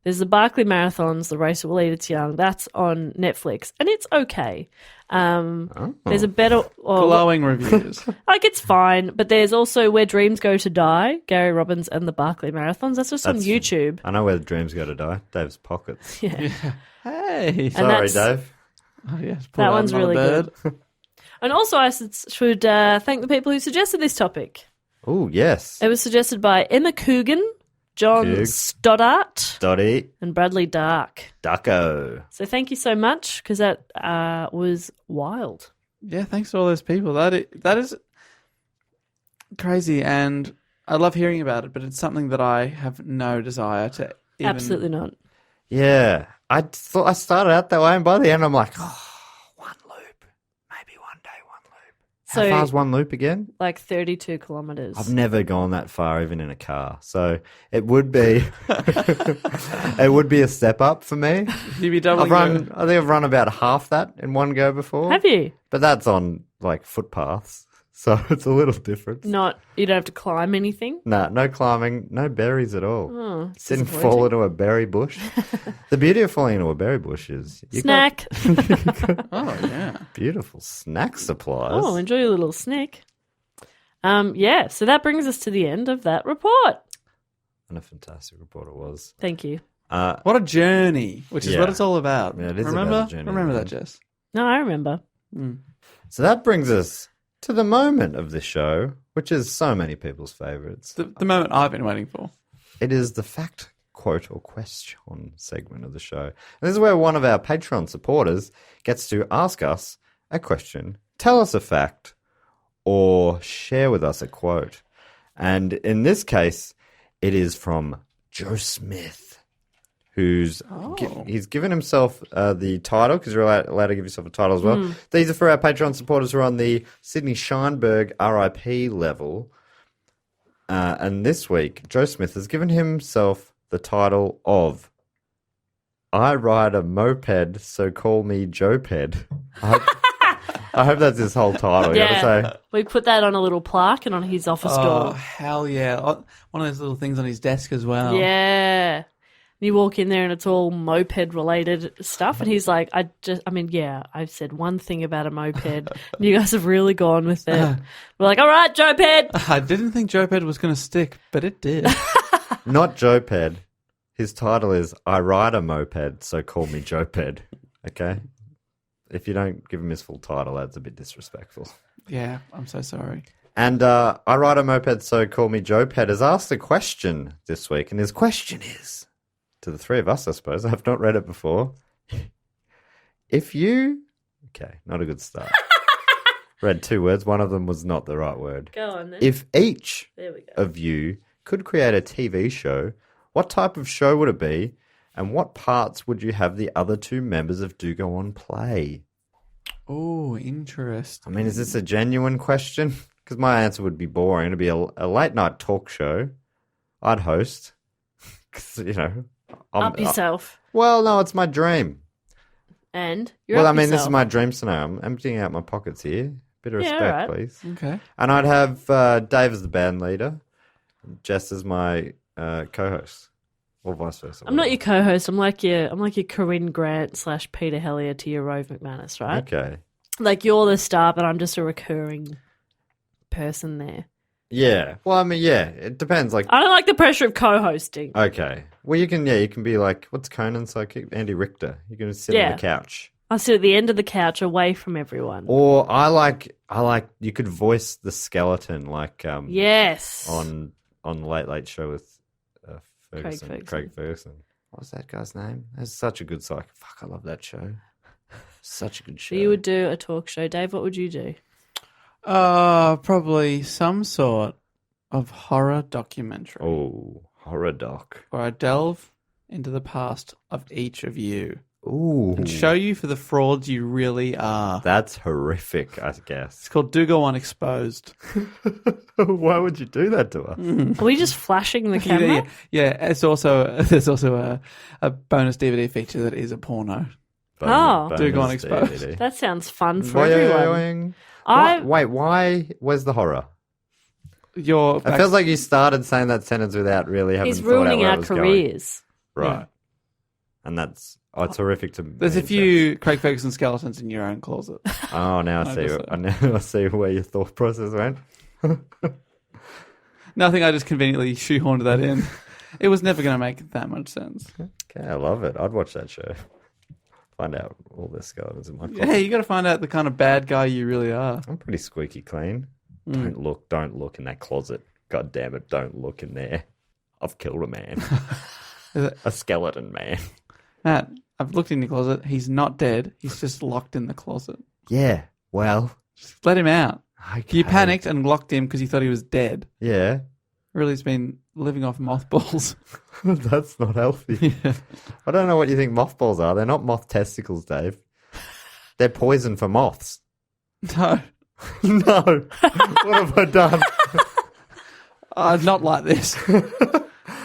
there's the Barkley Marathons, The Race That Will Eat Its Young. That's on Netflix, and it's okay. There's a better... Glowing reviews. Like, it's fine, but there's also Where Dreams Go to Die, Gary Robbins and the Barkley Marathons. That's just on YouTube. I know where the dreams go to die. Dave's pockets. Yeah. Hey. Sorry, Dave. Oh, yes, pull That out one's another really bird. good. And also, I should thank the people who suggested this topic. Oh, yes. It was suggested by Emma Coogan, John Coog. Stoddart, Dotty. and Bradley Dark. Ducko. So thank you so much, because that was wild. Yeah, thanks to all those people. That is crazy, and I love hearing about it, but it's something that I have no desire to even... Absolutely not. Yeah. I thought I started out that way, and by the end I'm like, oh, one loop. Maybe one day one loop. How So- far is one loop again? Like 32 kilometres. I've never gone that far, even in a car. So it would be, it would be a step up for me. You'd be doubling I think I've run about half that in one go before. Have you? But that's on like footpaths, so it's a little different. You don't have to climb anything? Nah, no climbing, no berries at all. Oh, it's Didn't disappointing. fall into a berry bush. The beauty of falling into a berry bush is you Snack. Oh, yeah. got beautiful snack supplies. Oh, enjoy your little snack. Yeah, so that brings us to the end of that report. And a fantastic report it was. Thank you. What a journey, which is Yeah. what it's all about. Yeah, it is Remember? about the journey, Remember man. that, Jess. No, I remember. So that brings us to the moment of the show, which is so many people's favourites. The moment I've been waiting for. It is the fact, quote, or question segment of the show. And this is where one of our Patreon supporters gets to ask us a question, tell us a fact, or share with us a quote. And in this case, it is from Joe Smith, who's he's given himself the title, because you're allowed to give yourself a title as well. These are for our Patreon supporters who are on the Sydney Scheinberg RIP level. And this week, Joe Smith has given himself the title of I Ride a Moped, So Call Me Joe-Ped. I hope that's his whole title. You Yeah. gotta say. We put that on a little plaque and on his office Oh, door. hell yeah. One of those little things on his desk as well. Yeah. You walk in there and it's all moped related stuff. And he's like, I've said one thing about a moped. And you guys have really gone with it. We're like, all right, Joe-Ped. I didn't think Joe-Ped was going to stick, but it did. Not Joe-Ped. His title is I Ride a Moped, So Call Me Joe-Ped. Okay? If you don't give him his full title, that's a bit disrespectful. Yeah, I'm so sorry. And I Ride a Moped, So Call Me Joe-Ped has asked a question this week. And his question is, to the three of us, I suppose. I have not read it before. If you... Okay, not a good start. Read 2 words. One of them was not the right word. Go on then. If each There we go. of you could create a TV show, what type of show would it be? And what parts would you have the other 2 members of Do Go On play? Oh, interesting. I mean, is this a genuine question? Because my answer would be boring. It'd be a late night talk show. I'd host. Because, Up yourself. Well, no, it's my dream. And you're Well, up I mean, this yourself. is my dream scenario. I'm emptying out my pockets here. Bit of Yeah, respect, alright. please. Okay. And I'd have Dave as the band leader, Jess as my co-host, or vice versa. I'm not your co-host. I'm like your Corinne Grant / Peter Hellier to your Rove McManus, right? Okay. Like you're the star, but I'm just a recurring person there. Yeah. Well, I mean, yeah. It depends. Like, I don't like the pressure of co-hosting. okay. Well, you can be like, what's Conan's sidekick? Andy Richter. You can sit on Yeah. the couch. I sit at the end of the couch, away from everyone. Or I like. You could voice the skeleton, like Yes. on the Late Late Show with Ferguson. Craig Craig Ferguson. What was that guy's name? That's such a good psych. Fuck, I love that show. Such a good show. So you would do a talk show, Dave. What would you do? Probably some sort of horror documentary. Oh, horror doc. Where I delve into the past of each of you Ooh, and show you for the frauds you really are. that's horrific. I guess. It's called Do Go On Exposed. Why would you do that to us? Are we just flashing the camera? Yeah. There's also a bonus DVD feature that is a porno. Oh. Do Go On Bonus Exposed. DVD. That sounds fun for Boing, everyone. boing. I Wait, why? Where's the horror? It It feels like you started saying that sentence without really having he's thought out ruining where it our was going. careers. Right. And that's it's horrific to. There's a me, few Craig Ferguson skeletons in your own closet. Jeff. Oh, now I see. just- Now I see where your thought process went. Nothing. I just conveniently shoehorned that in. It was never going to make that much sense. Okay, I love it. I'd watch that show. Find out all the skeletons in my closet. Yeah, you got to find out the kind of bad guy you really are. I'm pretty squeaky clean. Mm. Don't look in that closet. God damn it, don't look in there. I've killed a man. A skeleton man. Matt, I've looked in your closet. He's not dead. He's just locked in the closet. Yeah, well. Just let him out. Okay. You panicked and locked him because you thought he was dead. Yeah. Really, he's been living off mothballs. That's not healthy. Yeah. I don't know what you think mothballs are. They're not moth testicles, Dave. They're poison for moths. No, No. What have I done? not like this. I'm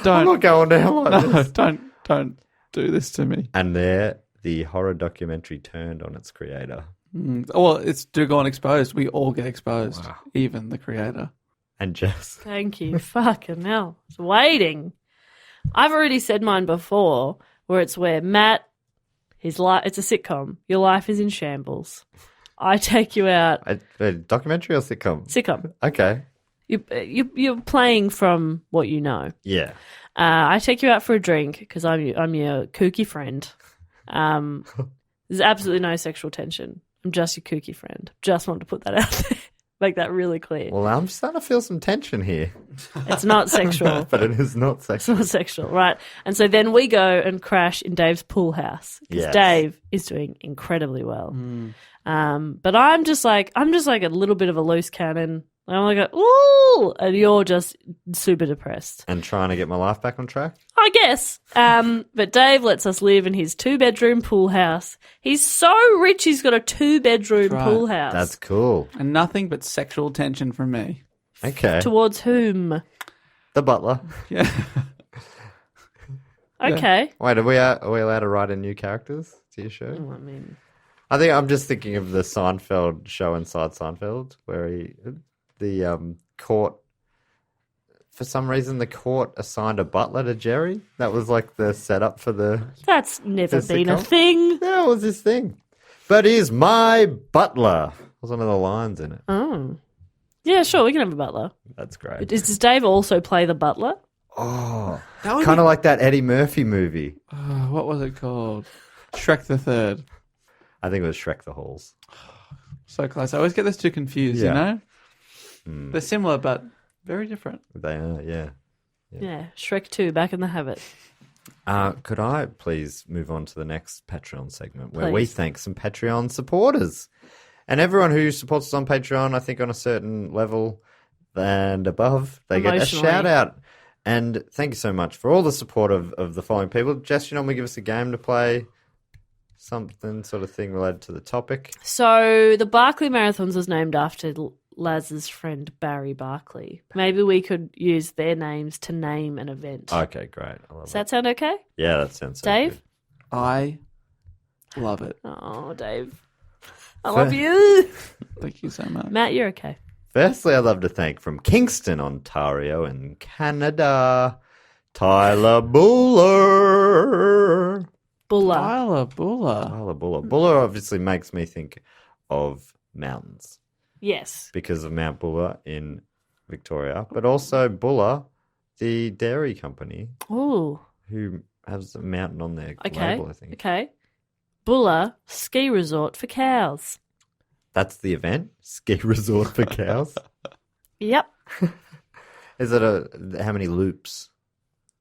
Don't. not going down like No, this. don't do this to me. And there, the horror documentary turned on its creator. Well, it's Do Go On Exposed. We all get exposed, Wow. even the creator. And Jess. Thank you. Fucking hell. It's waiting. I've already said mine before, where Matt, it's a sitcom. Your life is in shambles. I take you out. A documentary or sitcom? Sitcom. Okay. You're playing from what you know. Yeah. I take you out for a drink because I'm your kooky friend. There's absolutely no sexual tension. I'm just your kooky friend. Just wanted to put that out there. Make that really clear. Well, I'm starting to feel some tension here, It's not sexual. but it is not sexual. Not sexual, right? And so then we go and crash in Dave's pool house because Yes. Dave is doing incredibly well. But I'm just like a little bit of a loose cannon. I'm like, ooh, and you're just super depressed. And trying to get my life back on track. I guess. But Dave lets us live in his 2-bedroom pool house. He's so rich, he's got a 2-bedroom Right. pool house. That's cool. And nothing but sexual tension from me. Okay. Towards whom? The butler. Yeah. Okay. Wait, are we allowed to write in new characters to your show? Well, I mean, I think I'm just thinking of the Seinfeld show inside Seinfeld, where the court, for some reason, the court assigned a butler to Jerry. That was like the setup for the. that's never The been a sitcom? thing. Yeah, it was this thing. But he's my butler. Was one of the lines in it. Oh. Yeah, sure, we can have a butler. That's great. Does Dave also play the butler? Oh, That would kind of like that Eddie Murphy movie. what was it called? Shrek the Third. I think it was Shrek the Halls. So close. I always get those two confused, Yeah. you know? They're similar, but very different. They are, yeah. Yeah, Shrek 2, back in the habit. Could I please move on to the next Patreon segment where we Please. thank some Patreon supporters? And everyone who supports us on Patreon, I think on a certain level and above, they get a Emotionally. shout out. And thank you so much for all the support of the following people. Jess, you normally give us a game to play, something sort of thing related to the topic. So the Barkley Marathons was named after Laz's friend Barry Barkley. Maybe we could use their names to name an event. Okay, great. I love Does it. that sound okay? Yeah, that sounds so Dave? good. I love it. Oh, Dave. I love you. Thank you so much. Matt, you're okay. Firstly, I'd love to thank from Kingston, Ontario in Canada, Tyler Buller. Buller. Tyler Buller. Tyler Buller. Buller obviously makes me think of mountains Yes. because of Mount Buller in Victoria, but also Buller, the dairy company, Oh, who has a mountain on their okay. label, I think. Okay. Buller Ski Resort for Cows. That's the event? Ski resort for cows? Yep. Is it how many loops?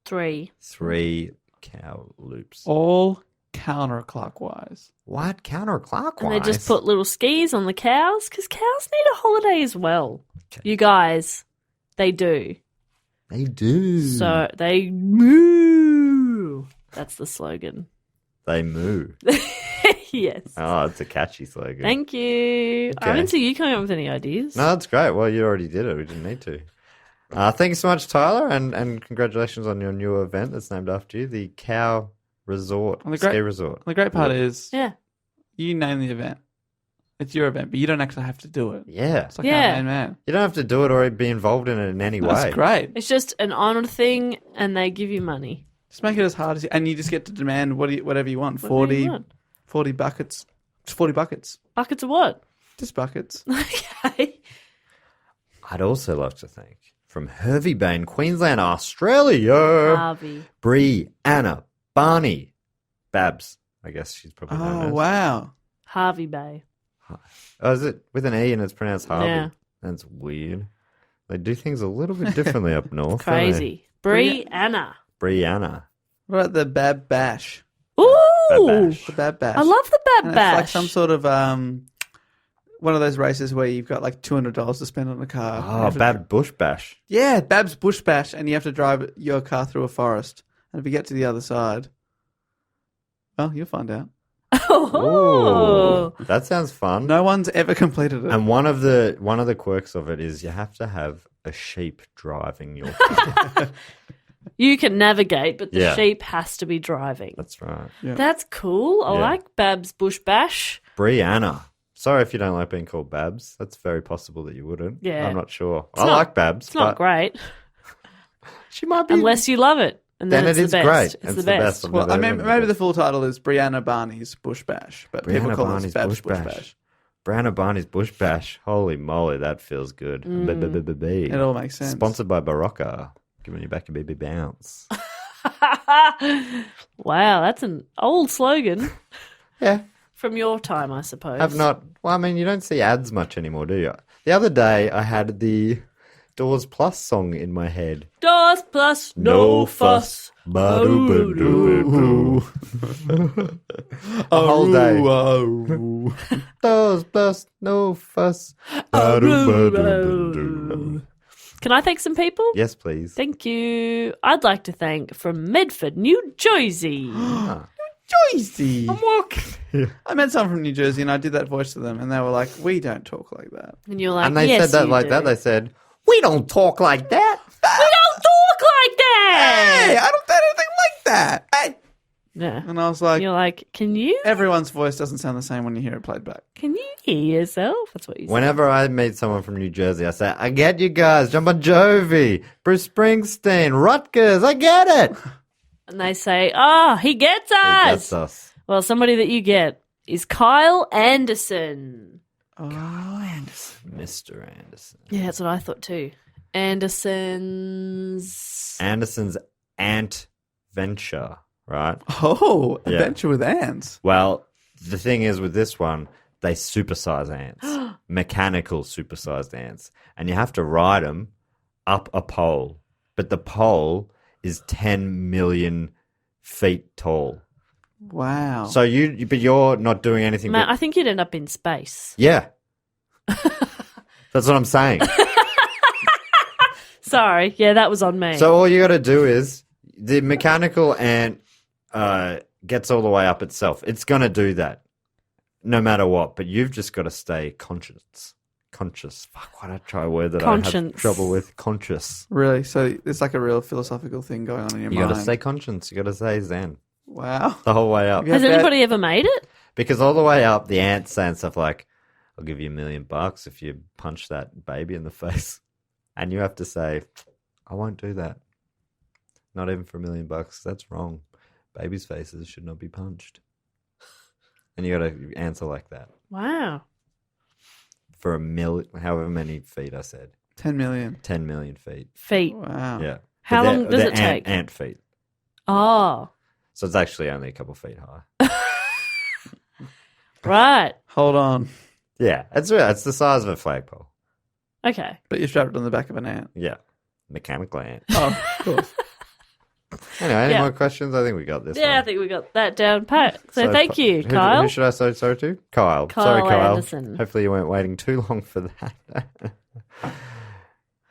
3. 3 cow loops. All counterclockwise. What? Counterclockwise? And they just put little skis on the cows because cows need a holiday as well. Okay. You guys, they do. They do. So they moo. That's the slogan. They moo. Yes. Oh, it's a catchy slogan. Thank you. I Okay. haven't seen you coming up with any ideas. No, that's great. Well, you already did it. We didn't need to. Thank you so much, Tyler, and congratulations on your new event that's named after you, the Cow Resort, And the Ski great- Resort. The great part is Yeah. you name the event. It's your event, but you don't actually have to do it. Yeah. It's like Yeah. our main man. You don't have to do it or be involved in it in any way. That's great. It's just an honoured thing and they give you money. Just make it as hard as you, and you just get to demand whatever you want. What do you want? 40 buckets. It's 40 buckets. Buckets of what? Just buckets. Okay. I'd also love to thank, from Hervey-Bane, Queensland, Australia, Harvey. Bree, Anna, Barney, Babs. I guess she's probably known Oh, as. wow. Harvey Bay. Oh, is it with an E and it's pronounced Harvey? Yeah. That's weird. They do things a little bit differently up north. don't they? Crazy. Brianna. Brianna. What about the Bab Bash? Ooh. Bash. The Bab Bash. I love the And Bab it's Bash. like some sort of one of those races where you've got like $200 to spend on a car. You Oh, have to- Bab Bush Bash. Yeah, Bab's Bush Bash, and you have to drive your car through a forest. And if you get to the other side, well, you'll find out. Oh. Ooh, that sounds fun. No one's ever completed it. And one of the quirks of it is you have to have a sheep driving your car. You can navigate, but the Yeah. sheep has to be driving. That's right. That's cool. I Yeah. like Bab's Bush Bash. Brianna. Sorry if you don't like being called Babs. That's very possible that you wouldn't. Yeah. I'm not sure. It's I not- like Babs. It's not but great She might be. unless you love it. And then, Then it's it is the best. great. It's the best. I've Well, never I mean, heard of maybe it. the full title is Brianna Barney's Bush Bash, but people Brianna call Barney's it Bab's Bush Bash. Brianna Barney's Bush Bash. Holy moly, that feels good. B-b-b-b-b. It all makes sense. Sponsored by Barocca. Giving you back a baby bounce. Wow, that's an old slogan Yeah. from your time, I suppose. Have not. Well, I mean, you don't see ads much anymore, do you? The other day, I had the Doors Plus song in my head. Doors plus no fuss. Ba-do-ba-do-ba-do. A whole day. Doors Plus no fuss. Ba-do-ba-do-ba-do. Can I thank some people? Yes, please. Thank you. I'd like to thank from Medford, New Jersey. Jersey. I met someone from New Jersey and I did that voice to them and they were like, we don't talk like that. And you're like, And they yes, said that you like do. that. They said, we don't talk like that. We don't talk like that. Hey, I don't say anything like that. Hey. Yeah. And I was like, You're like, can you everyone's voice doesn't sound the same when you hear it played back. hear yourself? That's what you said. Whenever I meet someone from New Jersey, I say, I get you guys. John Bon Jovi, Bruce Springsteen, Rutgers. I get it. And they say, oh, he gets us. That's us. Well, somebody that you get is Kyle Anderson. Mr. Anderson. Yeah, that's what I thought too. Anderson's. Anderson's Ant Venture, right? Oh, Yeah. adventure with ants. Well, the thing is with this one, they supersize ants, mechanical supersized ants, and you have to ride them up a pole. But the pole is 10 million feet tall. Wow. So but you're not doing anything. Man, but, I think you'd end up in space. yeah, that's what I'm saying. Sorry. Yeah, that was on me. So all you got to do is the mechanical ant gets all the way up itself. It's going to do that no matter what, but you've just got to stay conscious. Fuck, why did I try a word that I have Conscience. trouble with? Conscious. Really? So it's like a real philosophical thing going on in your You mind. got to stay conscious. You got to stay zen Wow. the whole way up. Yeah. Has anybody ever made it? Because all the way up, the ant's saying stuff like, I'll give you $1 million if you punch that baby in the face. And you have to say, I won't do that. Not even for $1 million. That's wrong. Babies' faces should not be punched. And you got to answer like that. Wow. For however many feet I said. 10 million. 10 million feet. Feet. Wow. Yeah. How But long does they're it take? Ant feet. Oh, So it's actually only a couple feet high. right. Hold on. Yeah. It's the size of a flagpole. Okay. But you're strapped on the back of an ant. Yeah. Mechanical ant. Oh, of course. Anyway, any Yeah. more questions? I think we got this Yeah, I one. think we got that down pat. So thank you, Kyle. Who should I say sorry to? Kyle. Kyle Sorry, Kyle. Anderson. Hopefully you weren't waiting too long for that.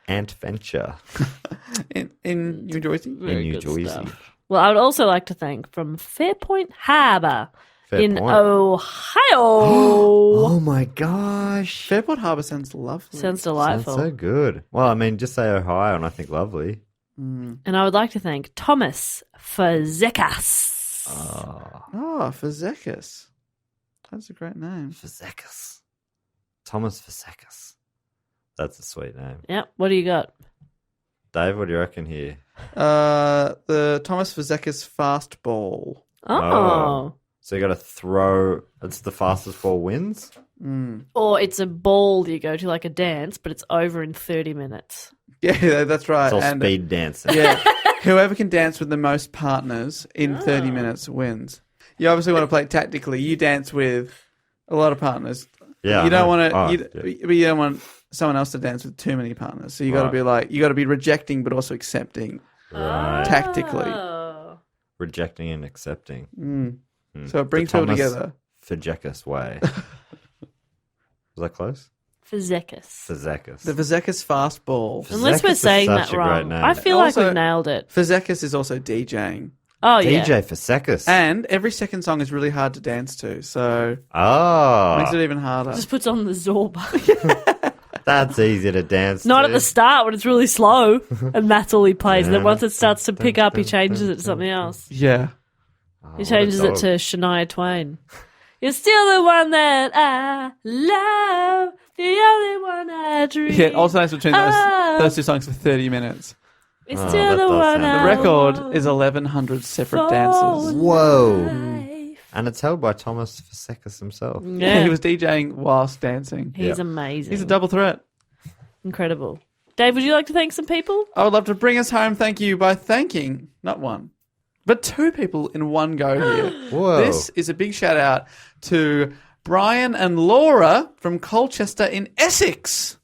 Ant Venture In New Jersey? in Very New good Jersey. stuff. Well, I would also like to thank from Fairpoint Harbour Fair in point. Ohio. Oh my gosh. Fairport Harbour sounds lovely. Sounds Sounds delightful. so good. Well, I mean, just say Ohio and I think lovely. And I would like to thank Thomas Fazekas. Oh, Fazekas. That's a great name. Fazekas. Thomas Fazekas. That's a sweet name. Yep. What do you got? Dave, what do you reckon here? The Thomas Fazekas fast ball. Oh. So you got to throw. It's the fastest ball wins. Or it's a ball you go to like a dance, but it's over in 30 minutes. Yeah, that's right. It's all And speed dancing. yeah, whoever can dance with the most partners in 30 minutes wins. You obviously want to play tactically. You dance with a lot of partners. Yeah, You I don't know. want to, Oh, but you don't want someone else to dance with too many partners. So you got to Right. be like, you got to be rejecting, but also accepting Right. tactically. Oh. Rejecting and accepting. So it brings The people Thomas together. Fazekas way. Was that close? Fazekas. Fazekas. The Fazekas fast ball. Unless Fazekas we're is saying such that a great wrong. name. I feel like Also- we've nailed it. Fazekas is also DJing. Oh, yeah. DJ Fazekas. And every second song is really hard to dance to. So Oh, makes it even harder. Just puts on the Zorba. that's easy to dance Not to. at the start when it's really slow, and that's all he plays. And then once it starts to pick up, he changes it to something else. Yeah. He changes it to Shania Twain. You're still the one that I love, the only one I dream. Yeah, it alternates between Oh. those two songs for 30 minutes. It's Oh, still that the does one sound- I The record want is 1,100 separate for dances. Whoa. life. And it's held by Thomas Fazekas himself. Yeah, He was DJing whilst dancing. he's Yeah. amazing. He's a double threat. Incredible. Dave, would you like to thank some people? I would love to bring us home, thank you, by thanking not one, but two people in one go here. Whoa. This is a big shout out to Brian and Laura from Colchester in Essex.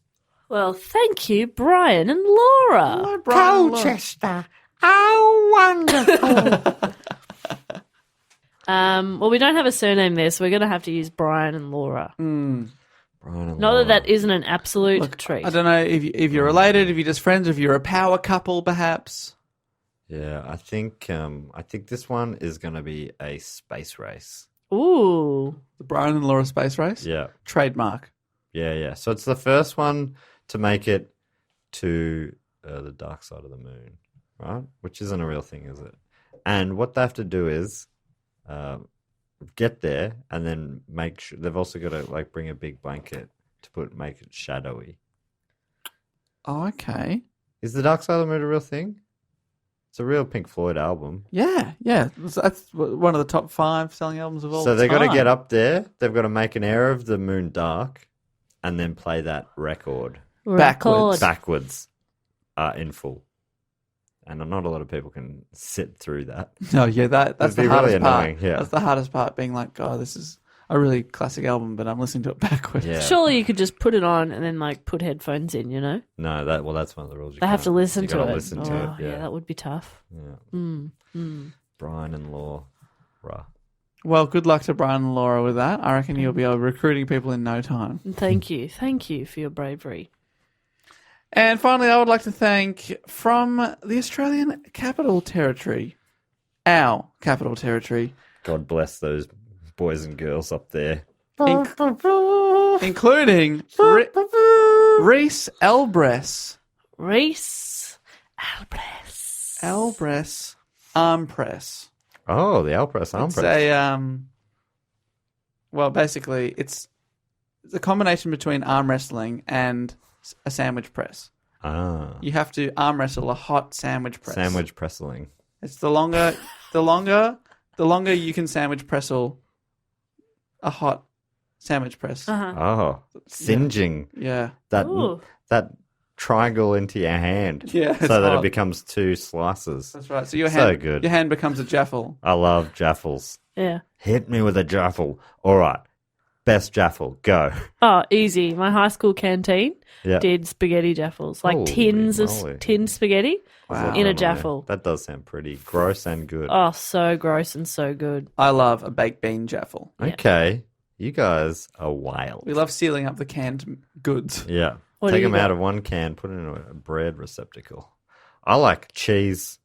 Well, thank you, Brian and Laura. Hello, Brian and Laura. Colchester. Oh, wonderful. Well, we don't have a surname there, so we're going to have to use Brian and Laura. Brian and Not Laura. that isn't an absolute treat. I don't know if you're related, if you're just friends, if you're a power couple, perhaps. Yeah, I think this one is going to be a space race. Ooh. The Brian and Laura space race? Yeah. Trademark. Yeah. So it's the first one to make it to the dark side of the moon, right? Which isn't a real thing, is it? And what they have to do is get there and then make sure they've also got to bring a big blanket to make it shadowy. Oh, okay. Is the dark side of the moon a real thing? It's a real Pink Floyd album. Yeah. That's one of the top 5 selling albums of all So time. they've got to get up there. They've got to make an area of the moon dark and then play that record backwards in full. And not a lot of people can sit through that. No, yeah, that's It'd the be hardest really part. annoying, yeah. That's the hardest part, being like, oh, this is a really classic album, but I'm listening to it backwards. Yeah. Surely you could just put it on and then put headphones in, you know? No, that's one of the rules. They have to listen you to gotta it. Listen to Oh, it. yeah, that would be tough. Yeah. Brian and Laura. Well, good luck to Brian and Laura with that. I reckon you'll be recruiting people in no time. And thank you for your bravery. And finally, I would like to thank from the Australian Capital Territory, our Capital Territory, God bless those boys and girls up there. including Reese Elbress. Reese Albress. Elbress arm press. Oh, the Alpress arm It's press. basically, it's a combination between arm wrestling and a sandwich press. You have to arm wrestle a hot sandwich press. Sandwich pressing. It's the longer you can sandwich pressel a hot sandwich press. Oh, singeing Yeah. Ooh. that triangle into your hand. Yeah, it's So that it hot. becomes 2 slices. That's right. So your So hand, good. your hand becomes a jaffle. I love jaffles. Yeah. Hit me with a jaffle. All right. Best jaffle. Go. Oh, easy. My high school canteen Yeah. did spaghetti jaffles, like Holy tins of moly. tinned spaghetti Wow. in a jaffle. That does sound pretty gross and good. Oh, so gross and so good. I love a baked bean jaffle. Okay. You guys are wild. We love sealing up the canned goods. Yeah. What do Take you them out got? of one can, put it in a bread receptacle. I like cheese,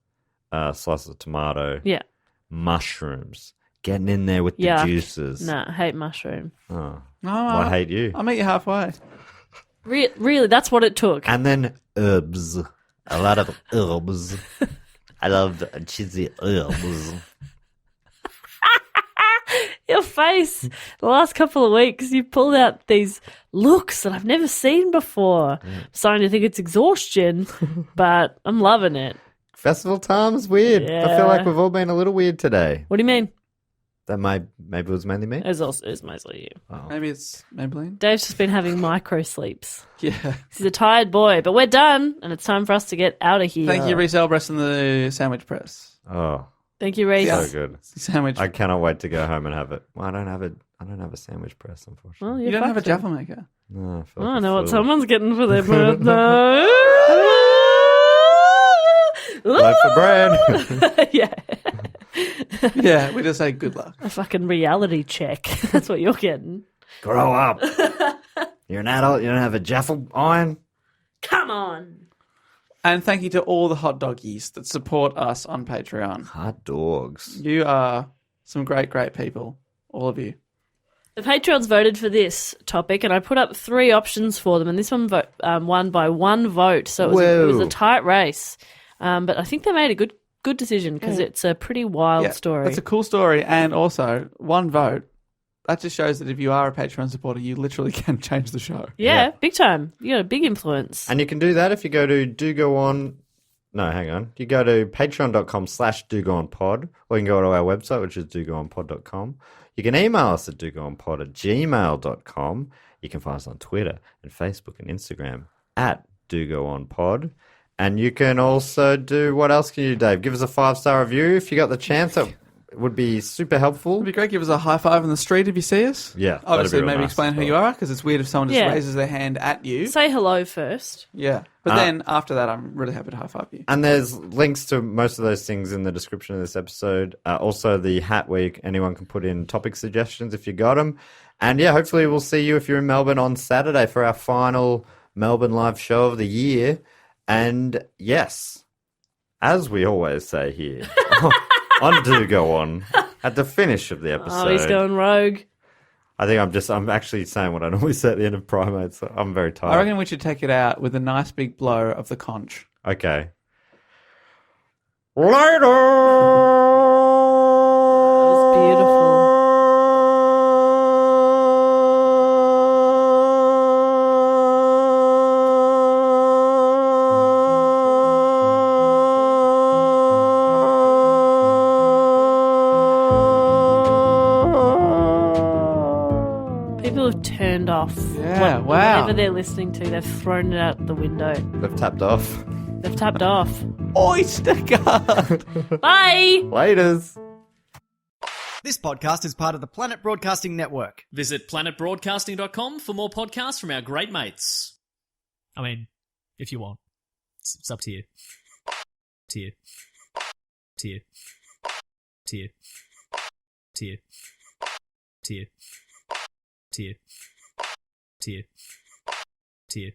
slices of tomato, Yeah. mushrooms, getting in there with the Yuck. juices. Nah, I hate mushroom. Oh, No, I hate you. I'll meet you halfway. Really, that's what it took. And then herbs. A lot of herbs. I love the cheesy herbs. Your face. The last couple of weeks, you pulled out these looks that I've never seen before. I'm starting to think it's exhaustion, but I'm loving it. Festival time's weird. I Yeah. feel like we've all been a little weird today. What do you mean? That maybe it was mainly me. It's mostly you. Maybe it's Maybelline. Dave's just been having micro sleeps. Yeah. He's a tired boy, but we're done, and it's time for us to get out of here. Thank you, Reese Elbress, and the sandwich press. Oh, Thank you, Reese. so good. Sandwich. I cannot wait to go home and have it. Well, I don't have a sandwich press, unfortunately. Well, you don't have a fucked then. jaffle maker. No, I feel I like don't a know what fool. someone's getting for their birthday. Loaf of bread. Yeah. Yeah, we just say good luck. A fucking reality check. That's what you're getting. Grow up. You're an adult. You don't have a jaffle iron. Come on. And thank you to all the hot doggies that support us on Patreon. Hot dogs. You are some great, great people. All of you. The Patreons voted for this topic, and I put up 3 options for them, and this one won by 1 vote, so it was a tight race. But I think they made a good decision because it's a pretty wild story. That's a cool story. And also, 1 vote. That just shows that if you are a Patreon supporter, you literally can change the show. yeah, big time. You got a big influence. And you can do that if you go to Do Go On. No, hang on. You go to patreon.com/dogoonpod, or you can go to our website, which is dogoonpod.com. You can email us at dogoonpod@gmail.com. You can find us on Twitter and Facebook and Instagram at dogoonpod. And you can also do, what else can you do, Dave? Give us a 5-star review if you got the chance. would be super helpful. It'd be great. Give us a high five in the street if you see us. Yeah, that'd Obviously, be real maybe nice explain as who well. you are, because it's weird if someone just Yeah. raises their hand at you. Say hello first. Yeah. But then after that, I'm really happy to high five you. And there's links to most of those things in the description of this episode. Also, the hat where anyone can put in topic suggestions if you got them. And yeah, hopefully we'll see you if you're in Melbourne on Saturday for our final Melbourne live show of the year. And yes, as we always say here, on Do Go On, at the finish of the episode. Oh, he's going rogue. I think I'm actually saying what I normally say at the end of Primates. So I'm very tired. I reckon we should take it out with a nice big blow of the conch. Okay. Later! That was beautiful. People have turned off. Yeah, wow. Whatever they're listening to, they've thrown it out the window. They've tapped off. They've tapped off. Oyster card! Bye! Laters! This podcast is part of the Planet Broadcasting Network. Visit planetbroadcasting.com for more podcasts from our great mates. I mean, if you want. It's up to you. To you. To you. To you. To you. To you. To you. To you. To you.